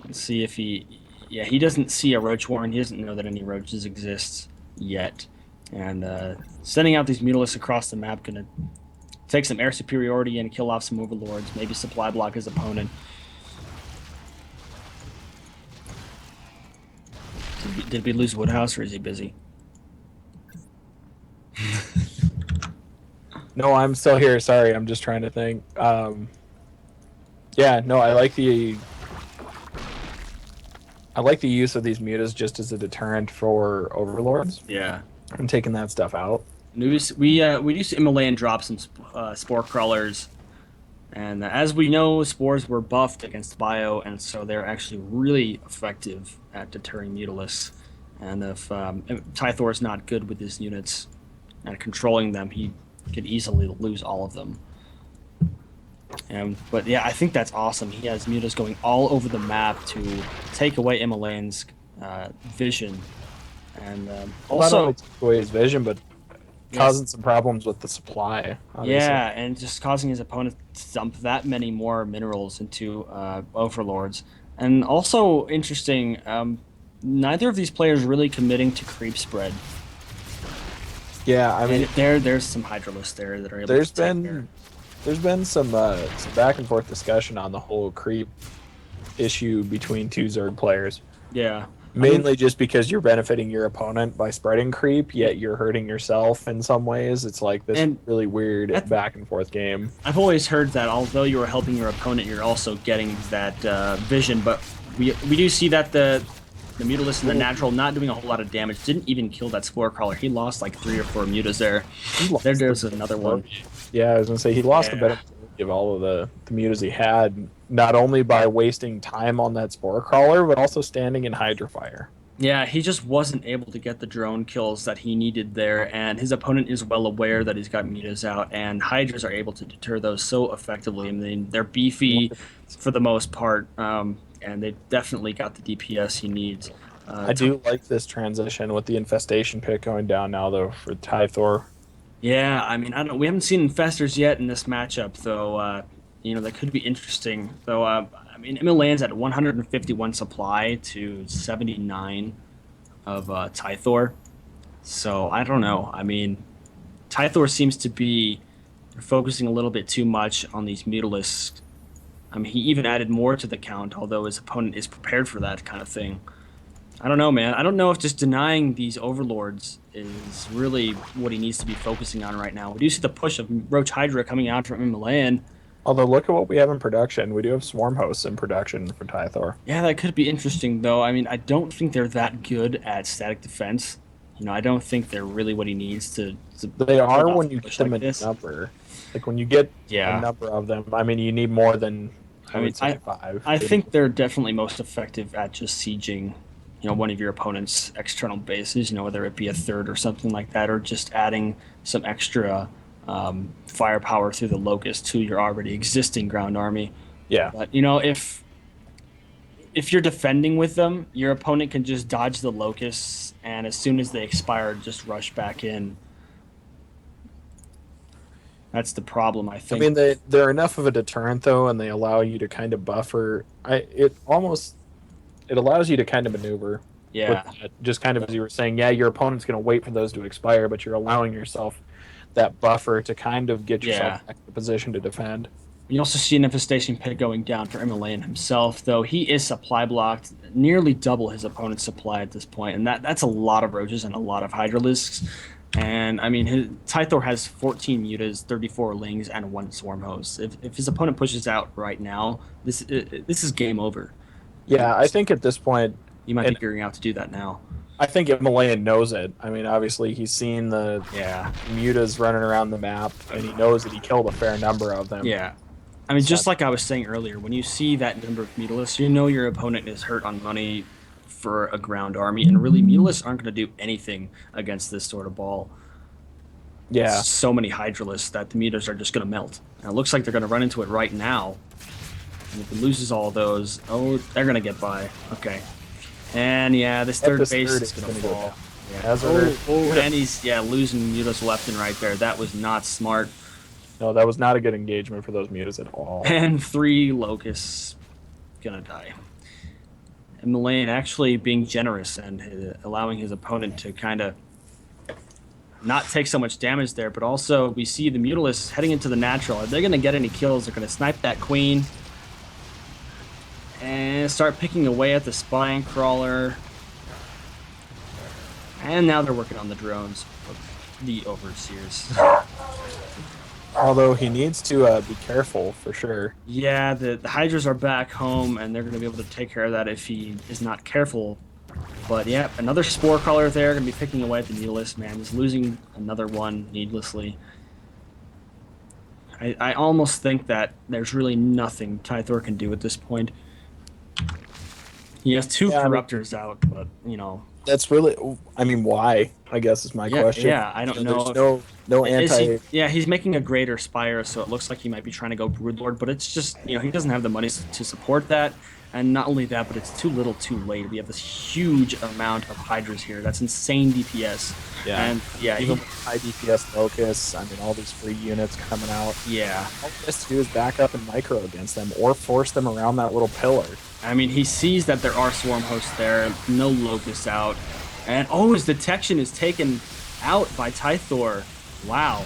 and see if he... Yeah, he doesn't see a roach warren. He doesn't know that any roaches exist yet. And sending out these mutalisks across the map gonna take some air superiority and kill off some overlords. Maybe supply block his opponent. Did we lose Woodhouse, or is he busy? No, I'm still here. Sorry, I'm just trying to think. Yeah, no, I like the use of these mutas just as a deterrent for overlords. Yeah. I'm taking that stuff out. We used to Himalayan drop some spore crawlers, and as we know, spores were buffed against bio, and so they're actually really effective at deterring mutalisks. And if Tythor is not good with his units and controlling them, he could easily lose all of them. But yeah, I think that's awesome. He has mutas going all over the map to take away Himalayan's vision, and also not only take away his vision, but causing some problems with the supply. Obviously. Yeah, and just causing his opponent to dump that many more minerals into overlords. And also interesting, neither of these players really committing to creep spread. Yeah, I mean, there's some Hydralisks there that are able. There's been some back and forth discussion on the whole creep issue between 2 Zerg players. Yeah. Mainly just because you're benefiting your opponent by spreading creep, yet you're hurting yourself in some ways. It's like this really weird back and forth game. I've always heard that although you are helping your opponent, you're also getting that vision. But we do see that the Mutalist and the Natural not doing a whole lot of damage. Didn't even kill that Spore Crawler. He lost like 3 or 4 mutas there. There's another one. Yeah, I was going to say, he lost a bit of all of the mutas he had, not only by wasting time on that Spore Crawler, but also standing in Hydra Fire. Yeah, he just wasn't able to get the drone kills that he needed there, and his opponent is well aware that he's got mutas out, and Hydras are able to deter those so effectively. I mean, they're beefy for the most part, and they definitely got the DPS he needs. I do like this transition with the Infestation pick going down now, though, for Tythor. Yeah, I mean, I don't know. We haven't seen Infestors yet in this matchup, though. That could be interesting. Though, I mean, Himalayan's at 151 supply to 79 of Tythor. So, I don't know. I mean, Tythor seems to be focusing a little bit too much on these Mutalisks. I mean, he even added more to the count, although his opponent is prepared for that kind of thing. I don't know, man. I don't know if just denying these overlords is really what he needs to be focusing on right now. We do see the push of Roach Hydra coming out from Himalayan. Although, look at what we have in production. We do have Swarm Hosts in production for Tythor. Yeah, that could be interesting, though. I mean, I don't think they're that good at static defense. I don't think they're really what he needs to They are when you get them in number. Like, when you get a number of them, I mean, you need more than, I would say, 5. I think they're definitely most effective at just sieging one of your opponent's external bases, whether it be a third or something like that, or just adding some extra firepower through the Locust to your already existing ground army. Yeah. But, if you're defending with them, your opponent can just dodge the Locusts, and as soon as they expire, just rush back in. That's the problem, I think. I mean, they're enough of a deterrent, though, and they allow you to kind of buffer. It allows you to kind of maneuver. Yeah. Just kind of as you were saying, your opponent's going to wait for those to expire, but you're allowing yourself that buffer to kind of get yourself back in a position to defend. You also see an Infestation pit going down for Himalayan himself, though he is supply blocked, nearly double his opponent's supply at this point, and that's a lot of roaches and a lot of Hydralisks. And I mean, Tythor has 14 mutas, 34 lings, and one swarm host. If his opponent pushes out right now, this is game over. And Yeah, I think at this point, you might be and figuring out to do that now. I think Himalayan knows it. I mean, obviously he's seen the Yeah, mutas running around the map, and he knows that he killed a fair number of them. yeah. I mean, So just like I was saying earlier, when you see that number of mutalisks, you know your opponent is hurt on money for a ground army, and really, mutalisks aren't going to do anything against this sort of ball. yeah, So many hydralisks that the mutas are just going to melt. And it looks like they're going to run into it right now. And if it loses all those, oh, they're going to get by. Okay. And yeah, this at third this base third is it's going to going to go fall. down. Yeah. As a And he's losing mutas left and right there. That was not smart. no, that was not a good engagement for those mutas at all. And 3 locusts gonna die. And Malayan actually being generous and allowing his opponent to kind of not take so much damage there, but also we see the Mutalisks heading into the natural. Are they going to get any kills? They're going to snipe that queen and start picking away at the spine crawler. And now they're working on the drones, the overseers. Although he needs to be careful for sure. Yeah, the Hydras are back home, and they're going to be able to take care of that if he is not careful. But yeah, another spore crawler there, going to be picking away at the Mutalisk. Man, he's losing another one needlessly. I almost think that there's really nothing Tythor can do at this point. He has 2 Yeah, I mean, corruptors out, but you know. that's really. I mean, why? I guess is my question. Yeah, I don't know. There's no Is he, anti. yeah, he's making a greater spire, so it looks like he might be trying to go Broodlord, but it's just, he doesn't have the money to support that. And not only that, but it's too little too late. We have this huge amount of Hydras here. That's insane DPS. Yeah, And yeah, even with high DPS Locus. I mean, all these free units coming out. yeah. All he has to do is back up and micro against them, or force them around that little pillar. I mean, he sees that there are swarm hosts there, no locusts out, and oh, his detection is taken out by Tythor. Wow,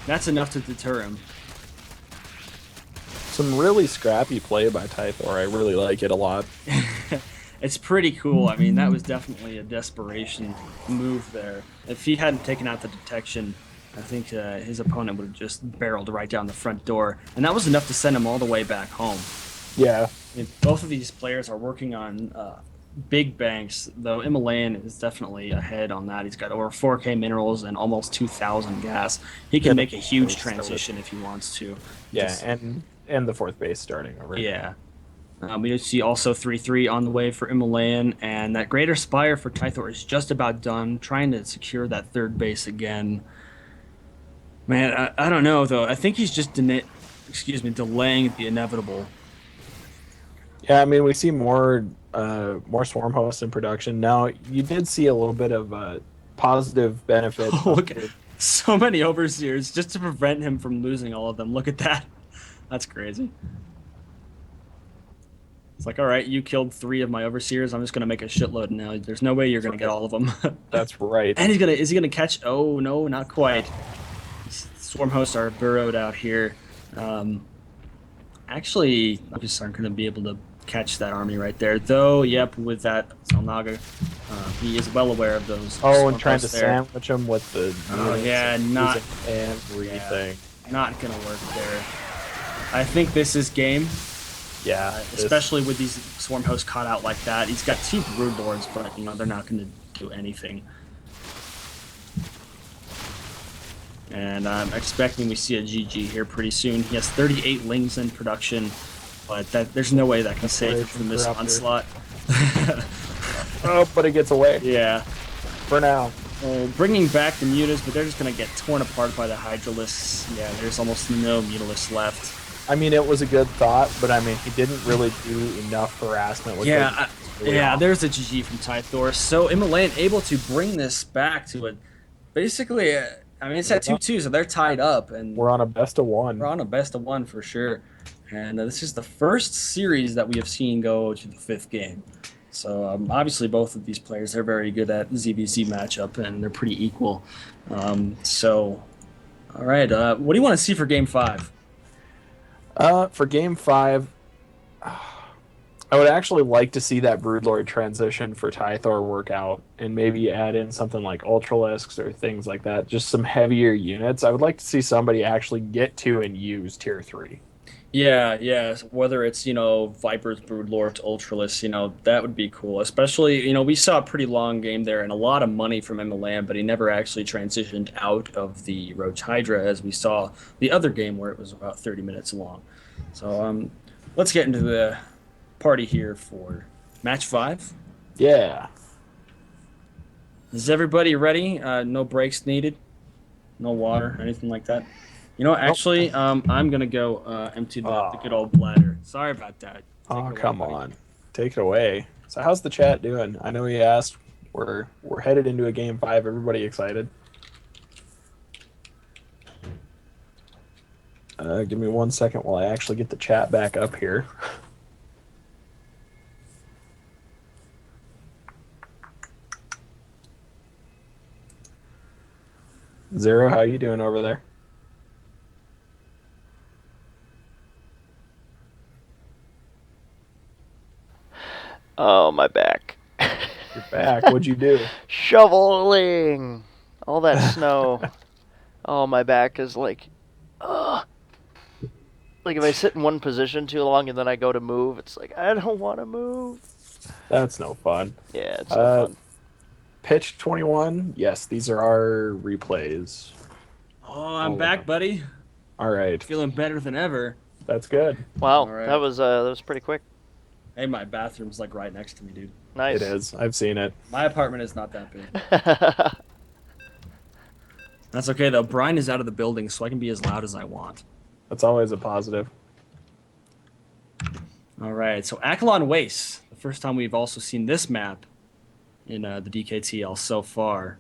that's enough to deter him. Some really scrappy play by Tythor. I really like it a lot. It's pretty cool. I mean, that was definitely a desperation move there. If he hadn't taken out the detection, I think his opponent would have just barreled right down the front door, and that was enough to send him all the way back home. Yeah, I mean, both of these players are working on big banks, though Imalayan is definitely ahead on that. He's got over 4K minerals and almost 2,000 gas. He can make a huge transition if he wants to. yeah, Just- and the fourth base starting over. yeah. We see also 3-3 on the way for Imalayan, and that Greater Spire for Tythor is just about done, trying to secure that third base again. Man, I don't know, though. I think he's just delaying the inevitable. Yeah, I mean, we see more swarm hosts in production now. You did see a little bit of positive benefit. Look at so many overseers just to prevent him from losing all of them. Look at that. That's crazy. It's like, all right, you killed 3 of my overseers. I'm just gonna make a shitload now. There's no way you're gonna get all of them. That's right. And is he gonna catch? Oh no, not quite. Swarm hosts are burrowed out here. Actually, just aren't gonna be able to catch that army right there. Though, yep, with that Salnaga, he is well aware of those. Oh, swarm and trying to hosts there. sandwich them with the. Oh yeah, not everything. not gonna work there. I think this is game. Yeah, Especially with these swarm hosts caught out like that. He's got 2 brood lords, but they're not going to do anything. And I'm expecting we see a GG here pretty soon. He has 38 lings in production, but there's no way that can save him from this onslaught. Oh, but it gets away. Yeah. For now. Bringing back the mutas, but they're just going to get torn apart by the hydralisks. Yeah, there's almost no mutalisks left. I mean, it was a good thought, but I mean, he didn't really do enough harassment. With There's a GG from Tythor. So Imalayan able to bring this back to it. Basically, I mean, it's at 2-2, so they're tied up, and we're on a best of 1. We're on a best of 1 for sure. And this is the first series that we have seen go to the 5th game. So obviously, both of these players are very good at ZVZ matchup, and they're pretty equal. All right, what do you want to see for Game 5? For Game 5, I would actually like to see that Broodlord transition for Tythor work out and maybe add in something like Ultralisks or things like that. Just some heavier units. I would like to see somebody actually get to and use tier 3. Yeah, yeah. Whether it's, Vipers, Broodlords, Ultralists, that would be cool. Especially, we saw a pretty long game there and a lot of money from Imalayan, but he never actually transitioned out of the Roach Hydra as we saw the other game where it was about 30 minutes long. So, let's get into the party here for match five. Yeah. Is everybody ready? No breaks needed, no water, anything like that. Nope. Actually, I'm gonna go empty the good Oh, old bladder. Sorry about that. Take oh, it away, come buddy. on. Take it away. So how's the chat doing? I know you asked. We're headed into a game 5. Everybody excited? Give me 1 second while I actually get the chat back up here. Zero, how you doing over there? Oh, my back. You're back. What'd you do? Shoveling! All that snow. Oh, my back is like, ugh. Like if I sit in one position too long and then I go to move, it's like I don't want to move. That's no fun. Yeah, it's no Uh, fun. Pitch 21. Yes, these are our replays. Oh, I'm All of back, them. buddy. All right. Feeling better than ever. That's good. Wow, All right. that was pretty quick. Hey, my bathroom's like right next to me, dude. Nice. It is. I've seen it. My apartment is not that big. That's okay though. Brian is out of the building, so I can be as loud as I want. That's always a positive. All right. So Akalon Waste, the first time we've also seen this map in the DKTL so far.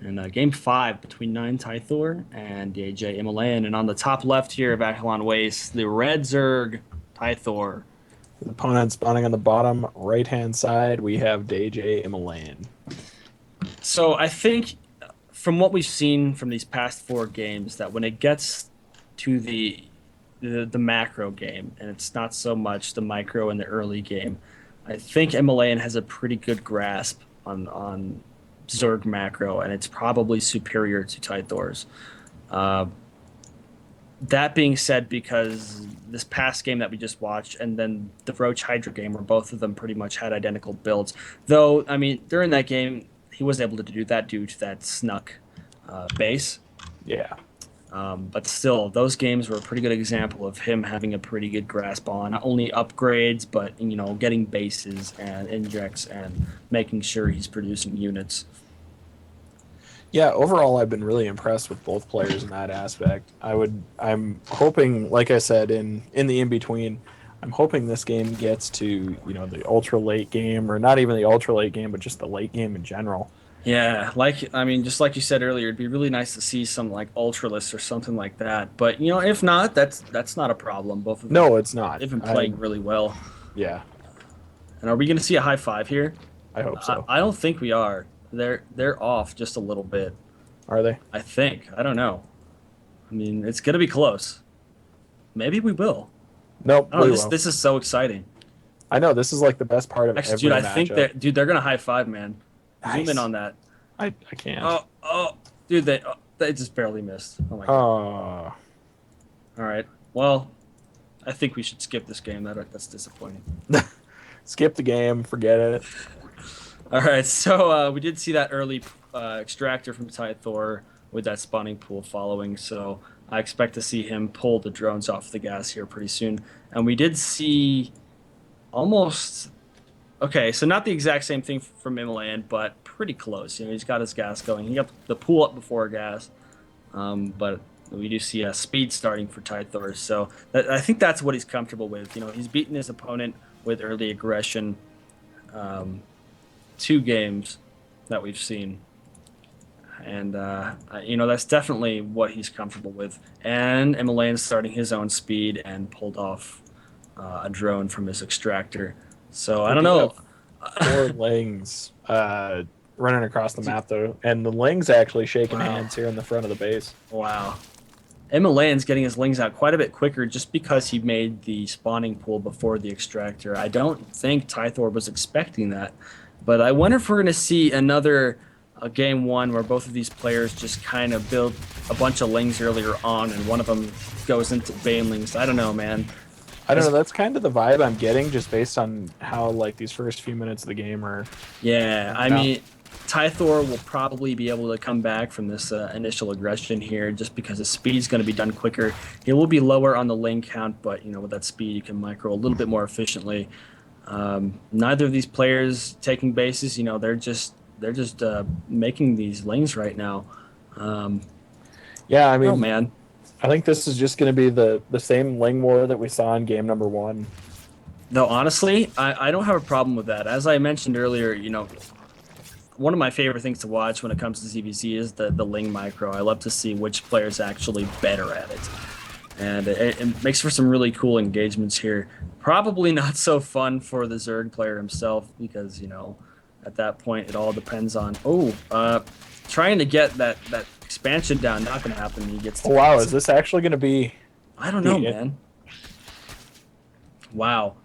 In game 5 between 9 Tythor and DJ Imalayan. And on the top left here of Akalon Waste, the red Zerg Tythor. The opponent spawning on the bottom right-hand side, we have DJ Imalayan. So I think from what we've seen from these past 4 games, that when it gets to the macro game, and it's not so much the micro in the early game, I think Himalayan has a pretty good grasp on Zerg macro, and it's probably superior to Tythor's. Uh, that being said, because this past game that we just watched and then the Roach Hydra game, where both of them pretty much had identical builds, though, I mean, during that game, he was able to do that due to that snuck base. Yeah. But still, those games were a pretty good example of him having a pretty good grasp on not only upgrades, but getting bases and injects and making sure he's producing units. Yeah, overall I've been really impressed with both players in that aspect. I'm hoping, like I said, in the in-between, I'm hoping this game gets to, the ultra late game, or not even the ultra late game, but just the late game in general. Yeah, just like you said earlier, it'd be really nice to see some like Ultralists or something like that. But if not, that's not a problem. Both of them, No, it's not. they've been playing really well. Yeah, And are we going to see a high five here? I hope so. I don't think we are. They're off just a little bit. Are they? I think. I don't know. I mean, it's going to be close. Maybe we will. Nope. I don't know. we This won't. this is so exciting. I know this is like the best part of Actually, every dude, I matchup. think they're going to high five, man. Zoom in Nice. on that. I can't. Oh, dude, they just barely missed. Oh my god. Oh, All right. Well, I think we should skip this game. That's disappointing. skip the game. Forget it. All right. So we did see that early extractor from Tythor with that spawning pool following. So I expect to see him pull the drones off the gas here pretty soon. And we did see almost. Okay, so not the exact same thing from Imalayan, but pretty close. He's got his gas going. He got the pool up before gas, but we do see a speed starting for Tythor. So I think that's what he's comfortable with. He's beaten his opponent with early aggression. 2 games that we've seen, and that's definitely what he's comfortable with. And Imalayan's starting his own speed and pulled off a drone from his extractor. So I don't know. 4 Lings running across the map though, and the Lings actually shaking Wow. hands here in the front of the base. Wow. Imalayan's getting his lings out quite a bit quicker just because he made the spawning pool before the extractor. I don't think Tythorn was expecting that, but I wonder if we're going to see another game one where both of these players just kind of build a bunch of lings earlier on and one of them goes into banelings. I don't know, man. I don't know. That's kind of the vibe I'm getting just based on how like these first few minutes of the game are. Yeah, I mean, Tythor will probably be able to come back from this initial aggression here just because his speed's going to be done quicker. He will be lower on the lane count, but with that speed, you can micro a little bit more efficiently. Neither of these players taking bases. They're just making these lanes right now. Yeah, I mean, Oh man. I think this is just going to be the same ling war that we saw in game number 1. Though honestly, I don't have a problem with that. As I mentioned earlier, one of my favorite things to watch when it comes to ZVZ is the Ling micro. I love to see which player's actually better at it. And it makes for some really cool engagements here. Probably not so fun for the Zerg player himself because, at that point it all depends on, trying to get that expansion down, not going to happen. He gets. Oh, wow, is this actually going to be... I don't know, man. Wow.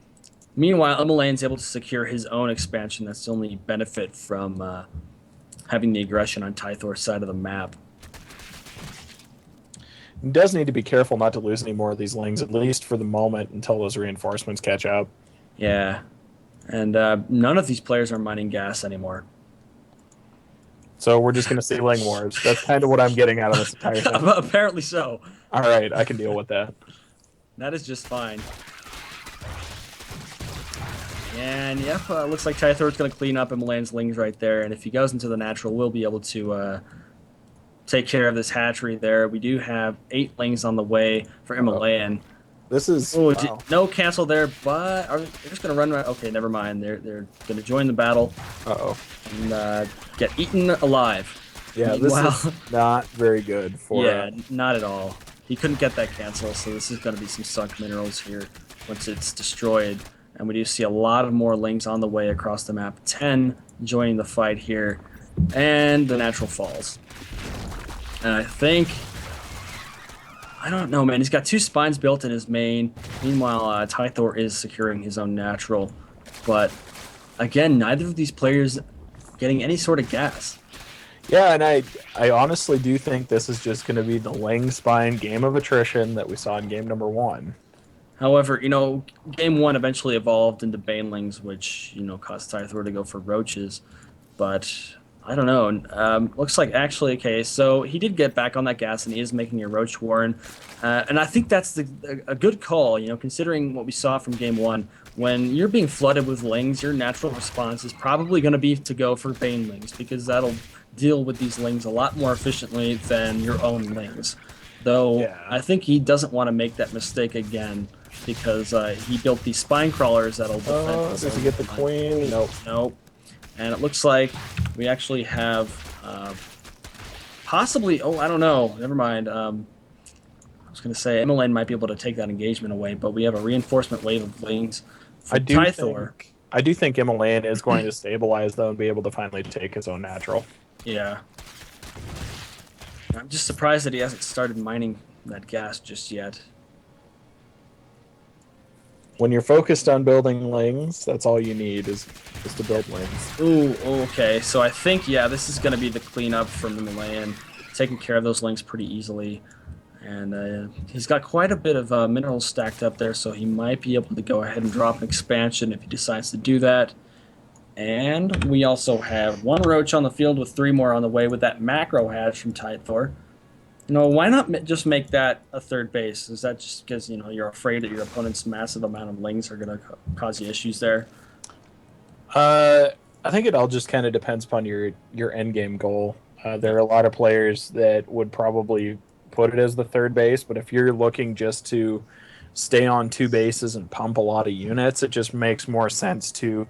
Meanwhile, Imalayan's able to secure his own expansion. That's the only benefit from having the aggression on Tythor's side of the map. He does need to be careful not to lose any more of these lings, at least for the moment, until those reinforcements catch up. Yeah. And none of these players are mining gas anymore. So we're just going to see ling wars. That's kind of what I'm getting out of this entire thing. Apparently so. All right, I can deal with that. That is just fine. And yep, looks like Tythor's going to clean up Imalayan's lings right there. And if he goes into the natural, we'll be able to take care of this hatchery there. We do have 8 lings on the way for Imalayan. This is... Oh, wow. no cancel there, but they're just going to run right. Okay, never mind. They're going to join the battle. Uh-oh. And get eaten alive. Yeah, Meanwhile, this is not very good for... Yeah, not at all. He couldn't get that cancel, so this is going to be some sunk minerals here once it's destroyed. And we do see a lot of more lings on the way across the map. 10 joining the fight here. And the natural falls. And I think... I don't know, man. He's got 2 spines built in his main. Meanwhile, Tythor is securing his own natural. But, again, neither of these players getting any sort of gas. Yeah, and I honestly do think this is just going to be the ling spine game of attrition that we saw in game number 1. However, game 1 eventually evolved into banelings, which, caused Tythor to go for roaches. But... I don't know. Looks like actually, okay, so he did get back on that gas and he is making a Roach Warren. And I think that's a good call, considering what we saw from game 1. When you're being flooded with lings, your natural response is probably going to be to go for banelings because that'll deal with these lings a lot more efficiently than your own lings. Though, yeah. I think he doesn't want to make that mistake again because he built these spine crawlers that'll defend does he get the queen? Nope. And it looks like we actually have possibly... Oh, I don't know. Never mind. I was going to say Imalayan might be able to take that engagement away, but we have a reinforcement wave of lings for Tythor. I do think Imalayan is going to stabilize, though, and be able to finally take his own natural. Yeah. I'm just surprised that he hasn't started mining that gas just yet. When you're focused on building lings, that's all you need is to build lings. Ooh, okay. So I think, yeah, this is going to be the cleanup from the Malayan. Taking care of those lings pretty easily. And he's got quite a bit of minerals stacked up there, so he might be able to go ahead and drop an expansion if he decides to do that. And we also have 1 roach on the field with 3 more on the way with that macro hatch from Tythor. Why not just make that a third base? Is that just because, you're afraid that your opponent's massive amount of lings are going to cause you issues there? I think it all just kind of depends upon your end game goal. There are a lot of players that would probably put it as the third base, but if you're looking just to stay on 2 bases and pump a lot of units, it just makes more sense to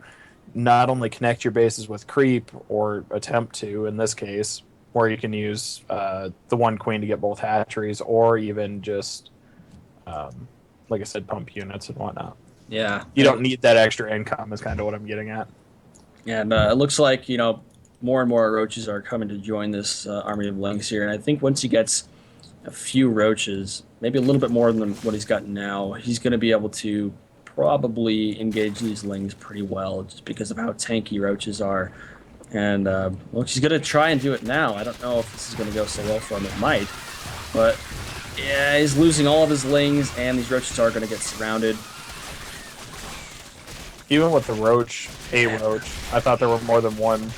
not only connect your bases with creep or attempt to, in this case, or you can use the 1 queen to get both hatcheries, or even just, like I said, pump units and whatnot. Yeah. You don't need that extra income is kind of what I'm getting at. And it looks like, more and more roaches are coming to join this army of lings here. And I think once he gets a few roaches, maybe a little bit more than what he's got now, he's going to be able to probably engage these lings pretty well just because of how tanky roaches are. And well, he's going to try and do it now. I don't know if this is going to go so well for him. It might. But yeah, he's losing all of his lings, and these roaches are going to get surrounded. Even with the roach, I thought there were more than one.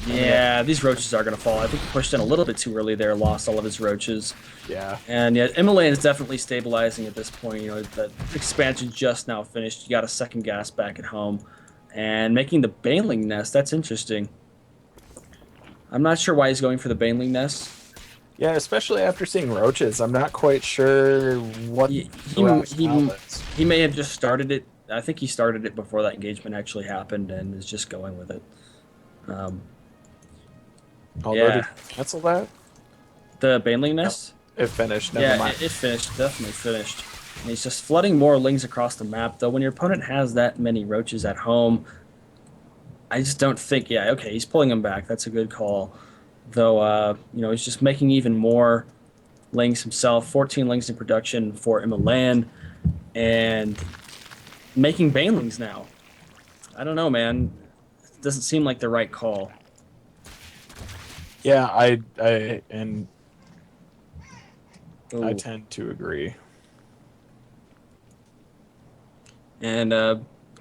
Yeah, these roaches are going to fall. I think he pushed in a little bit too early there, lost all of his roaches. Yeah. And yet, Imalayan is definitely stabilizing at this point. You know, the expansion just now finished. You got a second gas back at home. And making the baneling nest, that's interesting. I'm not sure why he's going for the baneling nest. Yeah, especially after seeing roaches. I'm not quite sure what He, the rationale is. he may have just started it. I think he started it before that engagement actually happened and is just going with it. Um, Although, yeah. did you cancel that? The baneling nest? It finished. Never Yeah, mind. it finished. Definitely finished. And he's just flooding more lings across the map, though when your opponent has that many roaches at home, I just don't think, yeah, okay, he's pulling them back. That's a good call. Though, you know, he's just making even more lings himself. 14 lings in production for Imalayan, and making banelings now. I don't know, man. It doesn't seem like the right call. Yeah, I Ooh. tend to agree. And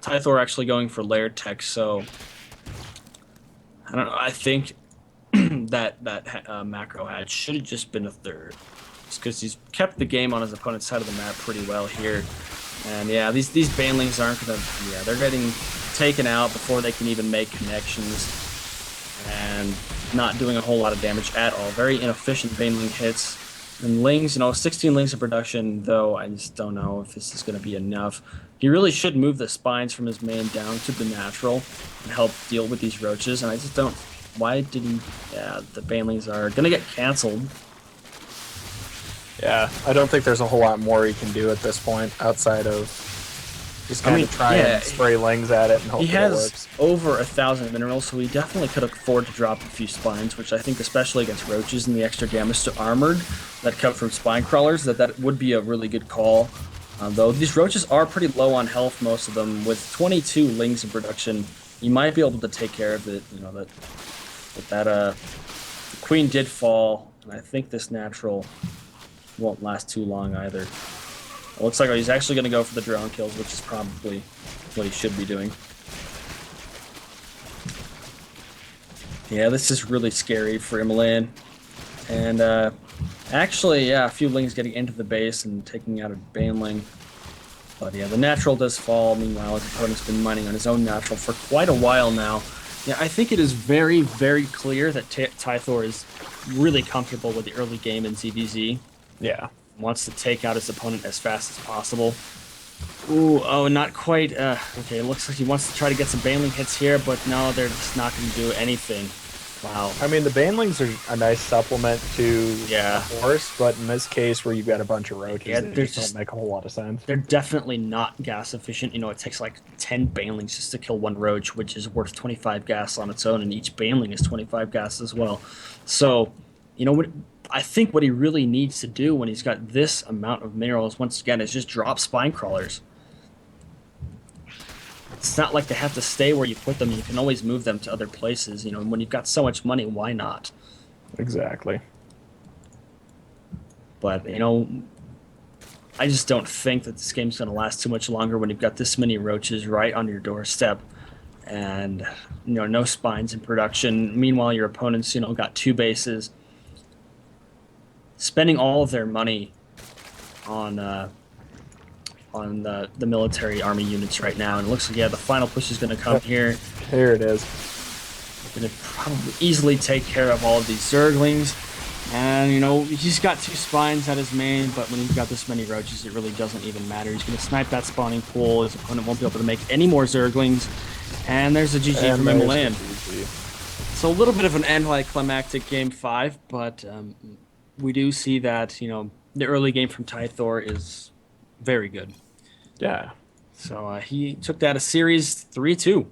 Tythorr actually going for layered tech, so I don't know. I think that macro hatch should have just been a third, just because he's kept the game on his opponent's side of the map pretty well here. And yeah, these banelings aren't gonna. Yeah, they're getting taken out before they can even make connections, and not doing a whole lot of damage at all. Very inefficient baneling hits. And lings, you know, 16 lings in production, though I just don't know if this is going to be enough. He really should move the spines from his main down to the natural and help deal with these roaches. And I just don't. Why did he? Yeah, the banelings are going to get canceled. Yeah, I don't think there's a whole lot more he can do at this point outside of just kind of try and spray lings at it and hope He that it has works. over 1,000 minerals, so he definitely could afford to drop a few spines, which I think, especially against roaches and the extra damage to armored that come from spine crawlers, that would be a really good call. Though these roaches are pretty low on health, most of them. With 22 lings in production, you might be able to take care of it. You know the queen did fall, and I think this natural won't last too long either. It looks like he's actually going to go for the drone kills, which is probably what he should be doing. Yeah, this is really scary for Imalayan. And actually, yeah, a few lings getting into the base and taking out a baneling. But yeah, the natural does fall. Meanwhile, his opponent's been mining on his own natural for quite a while now. Yeah, I think it is very, very clear that Tythorr is really comfortable with the early game in ZVZ. Yeah. Wants to take out his opponent as fast as possible. Ooh, oh, not quite. Okay, it looks like he wants to try to get some baneling hits here, but no, they're just not going to do anything. Wow. I mean, the banelings are a nice supplement to Yeah. a horse, but in this case where you've got a bunch of roaches, Yeah, they there's just don't make a whole lot of sense. They're definitely not gas efficient. You know, it takes like 10 banelings just to kill one roach, which is worth 25 gas on its own, and each baneling is 25 gas as well. So, you know, what I think what he really needs to do when he's got this amount of minerals, once again, is just drop spine crawlers. It's not like they have to stay where you put them. You can always move them to other places. You know, when you've got so much money, why not? Exactly. But, you know, I just don't think that this game's going to last too much longer when you've got this many roaches right on your doorstep and, you know, no spines in production. Meanwhile, your opponents, you know, got two bases, spending all of their money on the military army units right now. And it looks like, yeah, the final push is going to come here. Here it is. Going to probably easily take care of all of these zerglings. And, you know, he's got two spines at his main, but when he's got this many roaches, it really doesn't even matter. He's going to snipe that spawning pool. His opponent won't be able to make any more zerglings. And there's a GG from Imalayan. So a little bit of an anticlimactic game 5, but we do see that, you know, the early game from Tythorr is very good. Yeah. So he took that a series 3-2.